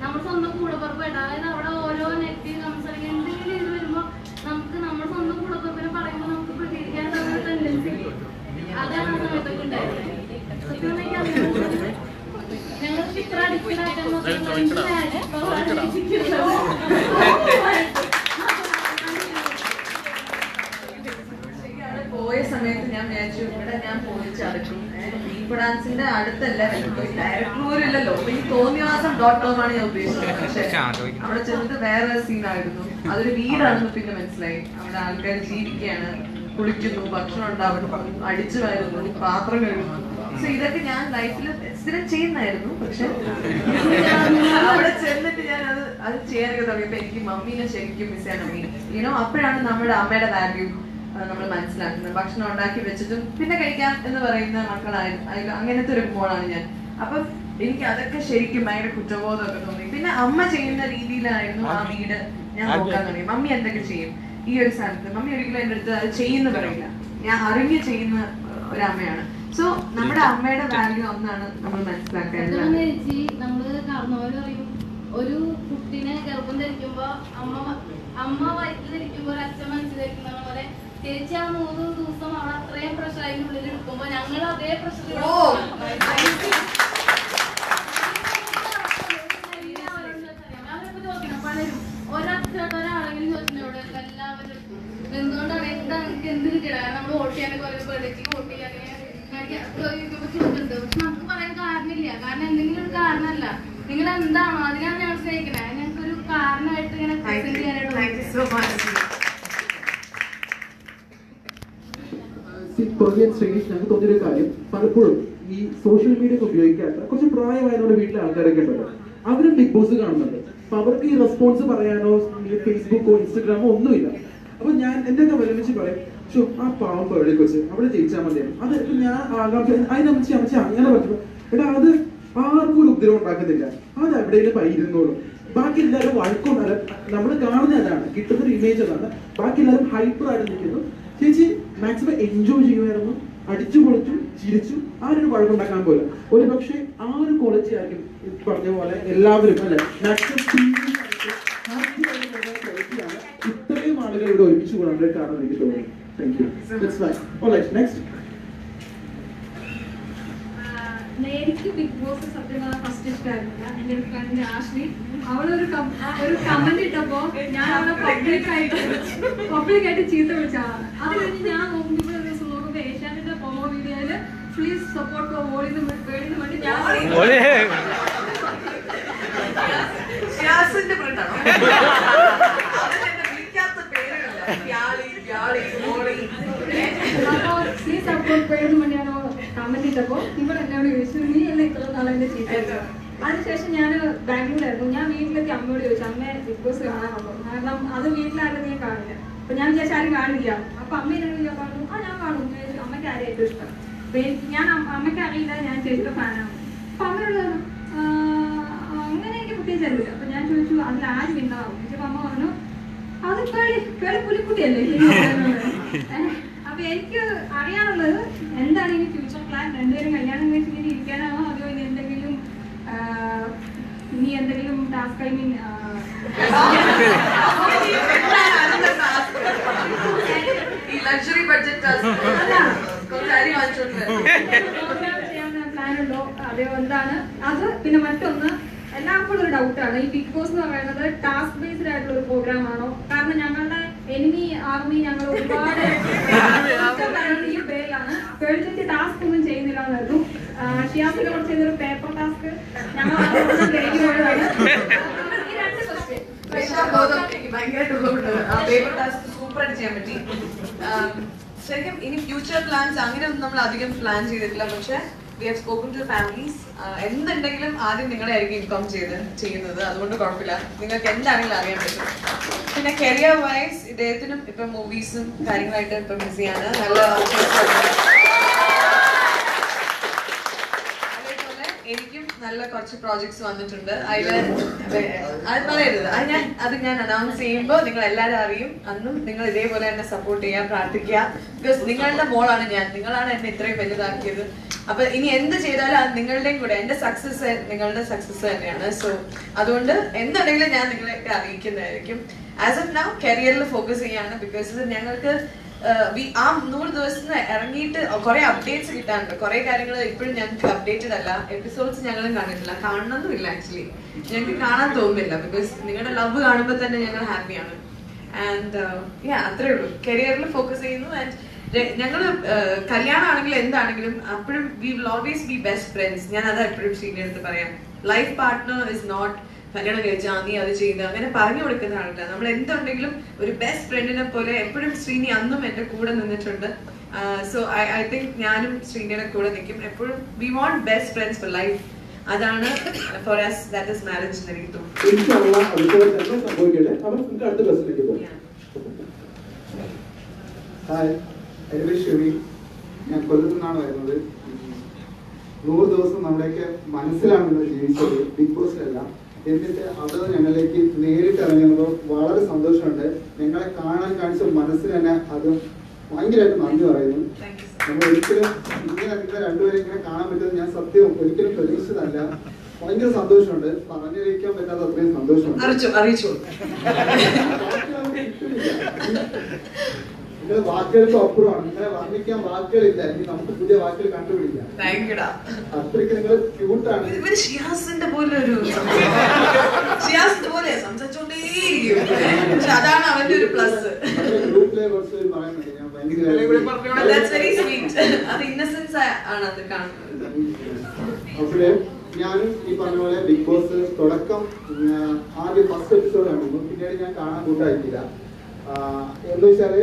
നമ്മുടെ സ്വന്തം കൂടപ്പുറപ്പായിട്ട്. അതായത് അവിടെ ഓരോ നെഗറ്റീവ് കമന്റ്സ് അല്ലെങ്കിൽ എന്തെങ്കിലും ഇത് വരുമ്പോ നമുക്ക് നമ്മുടെ സ്വന്തം കൂടപ്പുറപ്പിനെ പറയുമ്പോൾ നമുക്ക് പ്രതികരിക്കാൻ ടെൻഡൻസി അതാണ് ആ സമയത്തൊക്കെ ഉണ്ടായിരുന്നത്. സത്യം ഞങ്ങൾക്ക് ഇത്ര അഡിക്റ്റഡ് പോയ സമയത്ത് ഞാൻ വിചാരിച്ചു ഇവിടെ ഞാൻ പോയിച്ചടക്കും. ബീഫ് ഡാൻസിന്റെ അടുത്തല്ല, ഡയറക്ടർ പോലും ഇല്ലല്ലോ. എനിക്ക് തോന്നിയവാസം.com ആണ് ഞാൻ ഉദ്ദേശിച്ചത്. പക്ഷെ അവിടെ ചെന്നിട്ട് വേറെ സീനായിരുന്നു. അതൊരു വീടാണെന്ന് പിന്നെ മനസ്സിലായി. അവിടെ ആൾക്കാർ ജീവിക്കുകയാണ്, കുളിക്കുന്നു, ഭക്ഷണം ഉണ്ടാവുന്നു, അടിച്ചു വരുന്നു, പാത്രം കഴുകുന്നു. സോ ഇതൊക്കെ ഞാൻ ലൈഫിൽ സ്ഥിരം ചെയ്യുന്നായിരുന്നു. പക്ഷെ അവിടെ ചെന്നിട്ട് ഞാൻ അത് ചെയ്യാനൊക്കെ തുടങ്ങിയപ്പോ എനിക്ക് മമ്മീനെ ശരിക്കും മിസ് ചെയ്യാൻ തുടങ്ങി. യുനോ അപ്പോഴാണ് നമ്മുടെ അമ്മയുടെ വാല്യൂ നമ്മൾ മനസ്സിലാക്കുന്നത്. ഭക്ഷണം ഉണ്ടാക്കി വെച്ചിട്ടും പിന്നെ കഴിക്കാം എന്ന് പറയുന്ന മക്കളായിരുന്നു. അങ്ങനത്തെ ഒരു മോളാണ് ഞാൻ. അപ്പം എനിക്ക് അതൊക്കെ ശരിക്കും ഭയങ്കര കുറ്റബോധമൊക്കെ തോന്നി. പിന്നെ അമ്മ ചെയ്യുന്ന രീതിയിലായിരുന്നു ആ വീട് ഞാൻ നോക്കാൻ തുടങ്ങി. മമ്മി എന്തൊക്കെ ചെയ്യും ഈ ഒരു സ്ഥലത്ത്? മമ്മി ഒരിക്കലും എൻ്റെ അടുത്ത് അത് ചെയ്യുന്ന പറയില്ല. ഞാൻ അറിഞ്ഞ് ചെയ്യുന്ന ഒരമ്മയാണ്. സോ നമ്മുടെ അമ്മയുടെ വാല്യൂ ഒന്നാണ് നമ്മൾ മനസ്സിലാക്കേണ്ടത്. ചേച്ചി നമ്മള് കാരണവര് പറയും ഒരു കുട്ടീനെ ഗർഭം ധരിക്കുമ്പോ അമ്മ വയറ്റിലിരിക്കുമ്പോ ഒരു അച്ഛൻ മനസ്സിലാക്കുന്ന പോലെ ചേച്ചി ആ 3 ദിവസം അവിടെ അത്രയും പ്രഷർ അതിനുള്ളിൽ എടുക്കുമ്പോ ഞങ്ങൾ അതേ പ്രഷർ പലരും ഒരച്ഛട്ടോ ഒരാളെങ്കിലും ചോദിച്ചിട്ടുണ്ട് എല്ലാവരും എന്തുകൊണ്ടാണ് എന്ത് കിട്ടിയത്? കാരണം നമ്മൾ വോട്ട് ചെയ്യാനൊക്കെ പറയുമ്പോൾ വോട്ട് ചെയ്യാൻ ചുറ്റുണ്ട്. പക്ഷെ നമുക്ക് പറയാൻ കാരണമില്ല. കാരണം എന്തെങ്കിലും ഒരു കാരണമല്ല. നിങ്ങൾ എന്താണോ അതിനാണ് ഞങ്ങൾ സ്നേഹിക്കുന്നത്. ഞങ്ങൾക്ക് ഒരു കാരണമായിട്ട് ഇങ്ങനെ പ്രസന്റ് ചെയ്യാനായിട്ട് ശ്രീനിഷ് ഞങ്ങൾക്ക് തോന്നിയൊരു കാര്യം, പലപ്പോഴും ഈ സോഷ്യൽ മീഡിയ ഉപയോഗിക്കാത്ത കുറച്ച് പ്രായമായ നമ്മുടെ വീട്ടിലെ ആൾക്കാരൊക്കെ ഉണ്ടല്ലോ, അവരും ബിഗ് ബോസ് കാണുന്നുണ്ട്. അപ്പൊ അവർക്ക് ഈ റെസ്പോൺസ് പറയാനോ ഫേസ്ബുക്കോ ഇൻസ്റ്റഗ്രാമോ ഒന്നുമില്ല. അപ്പൊ ഞാൻ എന്റെ ഒക്കെ വലിയ പറയും, ഷോ ആ പാവം പേളി കൊച്ച് അവിടെ ജയിച്ചാൽ മതിയാണ്. അത് ഇപ്പൊ ഞാൻ ആകാംക്ഷ അതിനമ്മച്ചി അമ്മച്ചി അങ്ങനെ പറഞ്ഞു, എടാ അത് ആർക്കും ഒരു ഉപദ്രവം ഉണ്ടാക്കുന്നില്ല, അത് എവിടെയെങ്കിലും ഇരുന്നോളും. ബാക്കി എല്ലാവരും വഴക്കൊന്നും, നമ്മൾ കാണുന്ന അതാണ്, കിട്ടുന്നൊരു ഇമേജ് അതാണ്. ബാക്കി എല്ലാവരും ഹൈപ്പർ ആയിട്ട് നിൽക്കുന്നു. ചേച്ചി മാക്സിമം എൻജോയ് ചെയ്യുമായിരുന്നു, അടിച്ചു പൊളിച്ചു ചിരിച്ചു, ആരൊരു വഴക്കുണ്ടാക്കാൻ പോലെ. ഒരു പക്ഷേ ആ ഒരു ക്വാളിറ്റി ആയിരിക്കും പറഞ്ഞ പോലെ എല്ലാവരും അല്ലെ മാക്സിമം ക്വാളിറ്റിയാണ് ഇത്രയും ആളുകൾ ഇവിടെ ഒരുമിച്ച് കൂടാൻ കാരണം എനിക്ക് തോന്നുന്നു. Thank you. നെക്സ്റ്റ് എനിക്ക് ബിഗ് ബോസ് സത്യം പറഞ്ഞാൽ ഫസ്റ്റ് ഇഷ്ടമായിരുന്നില്ല. എൻ്റെ ഒരു ഫ്രണ്ട് ആഷ്ലി അവളൊരു കമന്റ് ഇട്ടപ്പോ ഞാൻ അവളെ പബ്ലിക്കായിട്ട് ചീത്ത വിളിച്ചാണ്. അത് കഴിഞ്ഞ് ഞാൻ നോക്കുമ്പോൾ ഒരു ദിവസം നോക്കുമ്പോൾ ഏഷ്യാനെറ്റിന്റെ പ്രൊമോ വീഡിയോയില് പ്ലീസ് സപ്പോർട്ട് ഫോർ വോളിന്ന് വേണ്ടി ഞാൻ പ്ലീസ് സപ്പോർട്ട് പേരെന്ന് വേണ്ടി ഞാൻ കമന്റ് ഇട്ടപ്പോ ഇവിടെ എന്നോട് ചോദിച്ചു, നീ എന്നെ ഇത്ര നാളെ എന്റെ ചീത്ത. അതിനുശേഷം ഞാൻ ബാംഗ്ലൂരായിരുന്നു. ഞാൻ വീട്ടിലെത്തി അമ്മയോട് ചോദിച്ചു, അമ്മ ബിഗ് ബോസ് കാണാറുണ്ടോ? കാരണം അത് വീട്ടിലാരും ഞാൻ കാണില്ല. അപ്പൊ ഞാൻ വിചാരിച്ച ആരും കാണില്ല. അപ്പൊ അമ്മ എന്നോട് ഞാൻ പറഞ്ഞു, ആ ഞാൻ കാണും. അമ്മയ്ക്ക് ആരെയും ഏറ്റവും ഇഷ്ടം. അപ്പൊ ഞാൻ അമ്മയ്ക്ക് അറിയില്ല ഞാൻ ചേച്ചിയുടെ ഫാനാണ്. അപ്പൊ അമ്മയോട് അങ്ങനെ എനിക്ക് പ്രത്യേകിച്ച് അറിയില്ല. അപ്പൊ ഞാൻ ചോദിച്ചു അതിൽ ആര് വിന്നറാവും? ചോദിച്ചപ്പോ അമ്മ പറഞ്ഞു, അത് കേളി പുലിക്കുട്ടിയല്ലേ. അപ്പൊ എനിക്ക് അറിയാനുള്ളത് എന്താണ് ഇനി ഫ്യൂച്ചർ പ്ലാൻ? രണ്ടുപേരും കല്യാണം കഴിച്ചിട്ട് ഇരിക്കാനാണോ, അതോ ഇനി എന്തെങ്കിലും task I mean luxury budget ചെയ്യാൻ പ്ലാൻ ഉണ്ടോ, അതെയോ എന്താണ് അത്? പിന്നെ മറ്റൊന്ന്, എല്ലാവർക്കും ഒരു ഡൗട്ടാണ്, ഈ ബിഗ് ബോസ് എന്ന് പറയുന്നത് ടാസ്ക് ബേസ്ഡ് ആയിട്ടുള്ള ഒരു പ്രോഗ്രാം ആണോ? കാരണം ഞങ്ങളുടെ എനിമി ആർമി ഞങ്ങൾ ഒരുപാട് ഈ പേരിലാണ് പേടിച്ചിട്ട് ടാസ്ക് ഒന്നും ചെയ്യുന്നില്ല എന്നായിരുന്നു. ഷിയാസിനെ കുറിച്ച് ചെയ്തൊരു പേപ്പർ ടാസ്ക് ഞങ്ങൾ ഈ രണ്ട് സൂപ്പറായിട്ട് ചെയ്യാൻ പറ്റി. ശരിക്കും ഇനി ഫ്യൂച്ചർ പ്ലാൻസ് അങ്ങനെയൊന്നും നമ്മൾ അധികം പ്ലാൻ ചെയ്തിട്ടില്ല. പക്ഷെ we have spoken to the families. എന്തുണ്ടെങ്കിലും ആദ്യം നിങ്ങളെ ആയിരിക്കും ഇൻഫോം ചെയ്യുന്നത്. അതുകൊണ്ട് കുഴപ്പമില്ല, നിങ്ങൾക്ക് എന്താണെങ്കിലും അറിയാൻ പറ്റും. പിന്നെ കരിയർ വൈസ് ഇദ്ദേഹത്തിനും ഇപ്പൊ മൂവീസും കാര്യങ്ങളായിട്ട് ഇപ്പൊ ബിസിയാണ്. നല്ല അതേപോലെ എനിക്കും നല്ല കുറച്ച് പ്രോജക്ട്സ് വന്നിട്ടുണ്ട്. അത് പറയരുത്, അത് ഞാൻ അനൗൺസ് ചെയ്യുമ്പോൾ നിങ്ങൾ എല്ലാവരും അറിയും. അന്നും നിങ്ങൾ ഇതേപോലെ എന്നെ സപ്പോർട്ട് ചെയ്യാൻ പ്രാർത്ഥിക്കുക. ബിക്കോസ് നിങ്ങളുടെ മോളാണ് ഞാൻ, നിങ്ങളാണ് എന്നെ ഇത്രയും വലുതാക്കിയത്. അപ്പൊ ഇനി എന്ത് ചെയ്താലും അത് നിങ്ങളുടെയും കൂടെ, എന്റെ സക്സസ് നിങ്ങളുടെ സക്സസ് തന്നെയാണ്. സോ അതുകൊണ്ട് എന്തുണ്ടെങ്കിലും ഞാൻ നിങ്ങളെയൊക്കെ അറിയിക്കുന്നതായിരിക്കും. ആസ് ഓഫ് നൗ കരിയറിൽ ഫോക്കസ് ചെയ്യാണ്. ബിക്കോസ് ഞങ്ങൾക്ക് ആ 100 ദിവസത്തിന് ഇറങ്ങിയിട്ട് കുറെ അപ്ഡേറ്റ്സ് കിട്ടാനുണ്ട്. കുറെ കാര്യങ്ങൾ ഇപ്പോഴും ഞങ്ങൾക്ക് അപ്ഡേറ്റഡ് അല്ല. എപ്പിസോഡ്സ് ഞങ്ങളും കണ്ടിട്ടില്ല, കാണണമെന്നില്ല. ആക്ച്വലി ഞങ്ങൾക്ക് കാണാൻ തോന്നുന്നില്ല. ബിക്കോസ് നിങ്ങളുടെ ലവ് കാണുമ്പോൾ തന്നെ ഞങ്ങൾ ഹാപ്പിയാണ്. ആൻഡ് അത്രേ ഉള്ളൂ. കരിയറിൽ ഫോക്കസ് ചെയ്യുന്നു. ആൻഡ് ഞങ്ങള് കല്യാണമാണെങ്കിലും എന്താണെങ്കിലും അപ്പോഴും we will always be best friends. ഞാൻ അത് എപ്പോഴും ശ്രീനിയുടെ അടുത്ത് പറയാം. ലൈഫ് പാർട്ട്ണർ ഇസ് നോട്ട് കല്യാണം കഴിച്ചാൽ നീ അത് ചെയ്ത് അങ്ങനെ പറഞ്ഞു കൊടുക്കുന്ന ആളില്ല. നമ്മൾ എന്തുണ്ടെങ്കിലും ഒരു ബെസ്റ്റ് ഫ്രണ്ടിനെ പോലെ എപ്പോഴും ശ്രീനി അന്നും എൻ്റെ കൂടെ നിന്നിട്ടുണ്ട്. സോ ഐ തിങ്ക് ഞാനും ശ്രീനിയുടെ കൂടെ നിൽക്കും എപ്പോഴും. We want best friends four life. അതാണ് four us that is marriage എന്ന് എനിക്ക് തോന്നുന്നു. ഞാൻ കൊല്ലത്തു നിന്നാണ് വരുന്നത്. 100 ദിവസം നമ്മുടെയൊക്കെ മനസ്സിലാണ് നിങ്ങൾ ജീവിച്ചത്, ബിഗ് ബോസിലല്ല. എന്നിട്ട് അത് ഞങ്ങളിലേക്ക് നേരിട്ട് ഇറങ്ങുമ്പോൾ വളരെ സന്തോഷമുണ്ട്. ഞങ്ങളെ കാണാൻ കാണിച്ച മനസ്സിന് തന്നെ അത് ഭയങ്കരമായിട്ട് നന്ദി പറയുന്നു. നമ്മൾ ഒരിക്കലും ഇങ്ങനെ നിങ്ങൾ രണ്ടുപേരും ഇങ്ങനെ കാണാൻ പറ്റുന്നത് ഞാൻ സത്യം ഒരിക്കലും പ്രതീക്ഷിച്ചതല്ല. ഭയങ്കര സന്തോഷമുണ്ട്, പറഞ്ഞിരിക്കാൻ പറ്റാത്ത അത്രയും സന്തോഷമുണ്ട്. നിങ്ങൾ വാക്കുകൾക്ക് അപ്പുറമാണ്. നിങ്ങളെ വർണ്ണിക്കാൻ വാക്കുകളില്ല. ഇനി നമുക്ക് പുതിയ വാക്കുകൾ കണ്ടുപിടിക്കാം. അത്രയ്ക്ക് നിങ്ങൾ ക്യൂട്ടാണ്. ഷിയാസിന്റെ പോലെ ഒരു ഷിയാസിന്റെ പോലെ സംസാരിച്ചോണ്ടേയിരിക്കും. പക്ഷെ അതാണ് അവന്റെ ഒരു പ്ലസ്. ഗ്രൂപ്പിലെ കുറച്ച് പറയുന്നുണ്ട് ഞാൻ ഭയങ്കര അത് ഇന്നസെൻസ് ആണ് അത് കാണുന്നത്. അപ്പോഴേ ഞാനും ഈ പറഞ്ഞ പോലെ ബിഗ് ബോസ് തുടക്കം ആദ്യം ഫസ്റ്റ് എപ്പിസോഡ് കണ്ടിരുന്നു. പിന്നീട് ഞാൻ കാണാൻ കൂട്ടായിട്ടില്ല. എന്താ വെച്ചാല്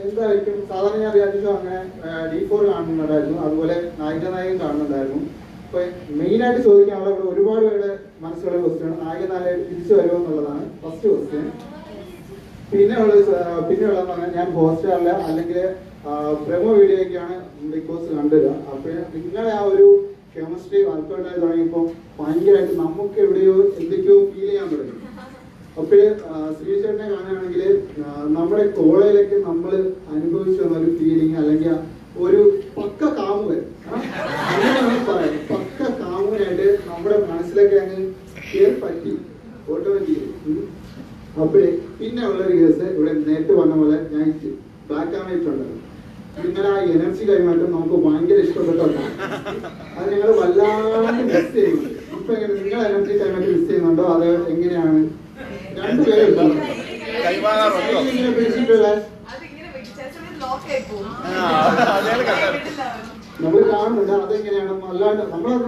എന്തായിരിക്കും സാധാരണ ഞാൻ റിയാലിറ്റി ഷോ അങ്ങനെ D4 കാണുന്നുണ്ടായിരുന്നു, അതുപോലെ നായികൻ കാണുന്നുണ്ടായിരുന്നു. അപ്പൊ മെയിനായിട്ട് ചോദിക്കാൻ അവിടെ ഒരുപാട് പേരുടെ മനസ്സിലുള്ള ക്വസ്റ്റ്യാണ് നായകൻ തിരിച്ചു വരുമോ എന്നുള്ളതാണ് ഫസ്റ്റ് ക്വസ്റ്റ്യൻ. പിന്നെയുള്ളതെന്ന് പറഞ്ഞാൽ ഞാൻ ഹോസ്റ്റാറില് അല്ലെങ്കിൽ പ്രമോ വീഡിയോയൊക്കെയാണ് ബിഗ് ബോസ് കണ്ടുവരിക. അപ്പോൾ നിങ്ങളെ ആ ഒരു കെമിസ്ട്രി വർക്കൗട്ട് ആയി തുടങ്ങിയപ്പോൾ ഭയങ്കരമായിട്ട് നമുക്ക് എവിടെയോ എന്തൊക്കെയോ ഫീൽ ചെയ്യാൻ തുടങ്ങി. അപ്പോഴ് ശ്രീചേട്ടനെ കാണുകയാണെങ്കിൽ നമ്മുടെ കോളേജിലൊക്കെ നമ്മൾ അനുഭവിച്ചു വന്ന ഒരു ഫീലിംഗ് അല്ലെങ്കിൽ ഒരു പക്ക കാമുകൻ അങ്ങനെയാണ് പറയാം. പക്ക കാമുകനായിട്ട് നമ്മുടെ മനസ്സിലൊക്കെ അങ്ങ് കയറി പറ്റി ഓട്ടോമാറ്റിക്കലി. അപ്പോഴേ പിന്നെ ഉള്ളൊരു കേസ് ഇവിടെ നേരത്തെ പറഞ്ഞ പോലെ ഞാൻ ബ്ലാക്ക് ആൻഡ് വൈറ്റ് ഉണ്ടല്ലോ, നിങ്ങളുടെ ആ എനർജി കൈമാറ്റം നമുക്ക് ഭയങ്കര ഇഷ്ടപ്പെട്ടതാണ്. അത് ഞങ്ങൾ വല്ലാണ്ട് മിസ് ചെയ്യുന്നുണ്ട്. ഇപ്പൊ എങ്ങനെ നിങ്ങൾ എനർജി കൈമാറ്റം മിസ് ചെയ്യുന്നുണ്ടോ? അത് എങ്ങനെയാണ്? രണ്ടുപേരും നമ്മൾ കാണുന്നുണ്ട്. അതെങ്ങനെയാണ് അല്ലാണ്ട് നമ്മളത്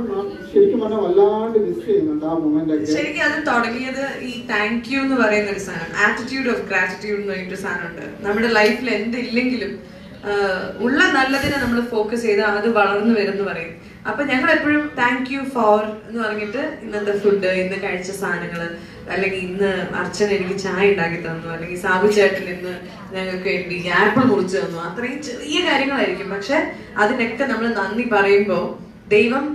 ശരിക്കും പറഞ്ഞാൽ വല്ലാണ്ട് മിസ് ചെയ്യുന്നുണ്ട് ആ മൊമെന്റ് ഒക്കെ. ശരിക്കും അത് തുടങ്ങിയത് ഈ താങ്ക് യു എന്ന് പറയുന്ന ഒരു സാധനം, ആറ്റിറ്റ്യൂഡ് ഓഫ് ഗ്രാറ്റിറ്റ്യൂഡ് എന്ന് പറഞ്ഞിട്ട് സാധനമുണ്ട്. നമ്മുടെ ലൈഫിൽ എന്തില്ലെങ്കിലും ഉള്ള നല്ലതിനെ നമ്മൾ ഫോക്കസ് ചെയ്താൽ അത് വളർന്നു വരും പറയും. അപ്പൊ ഞങ്ങൾ എപ്പോഴും താങ്ക് യു ഫോർ എന്ന് പറഞ്ഞിട്ട് ഇന്നത്തെ ഫുഡ്, ഇന്ന് കഴിച്ച സാധനങ്ങൾ, അല്ലെങ്കിൽ ഇന്ന് അർച്ചന എനിക്ക് ചായ ഉണ്ടാക്കി തന്നു, അല്ലെങ്കിൽ സാബു ചേട്ടൻ ഇന്ന് ഞങ്ങൾക്ക് വേണ്ടി ആപ്പിൾ മുറിച്ച് തന്നു, അത്രയും ചെറിയ കാര്യങ്ങളായിരിക്കും. പക്ഷെ അതിനൊക്കെ നമ്മൾ നന്ദി പറയുമ്പോൾ ദൈവം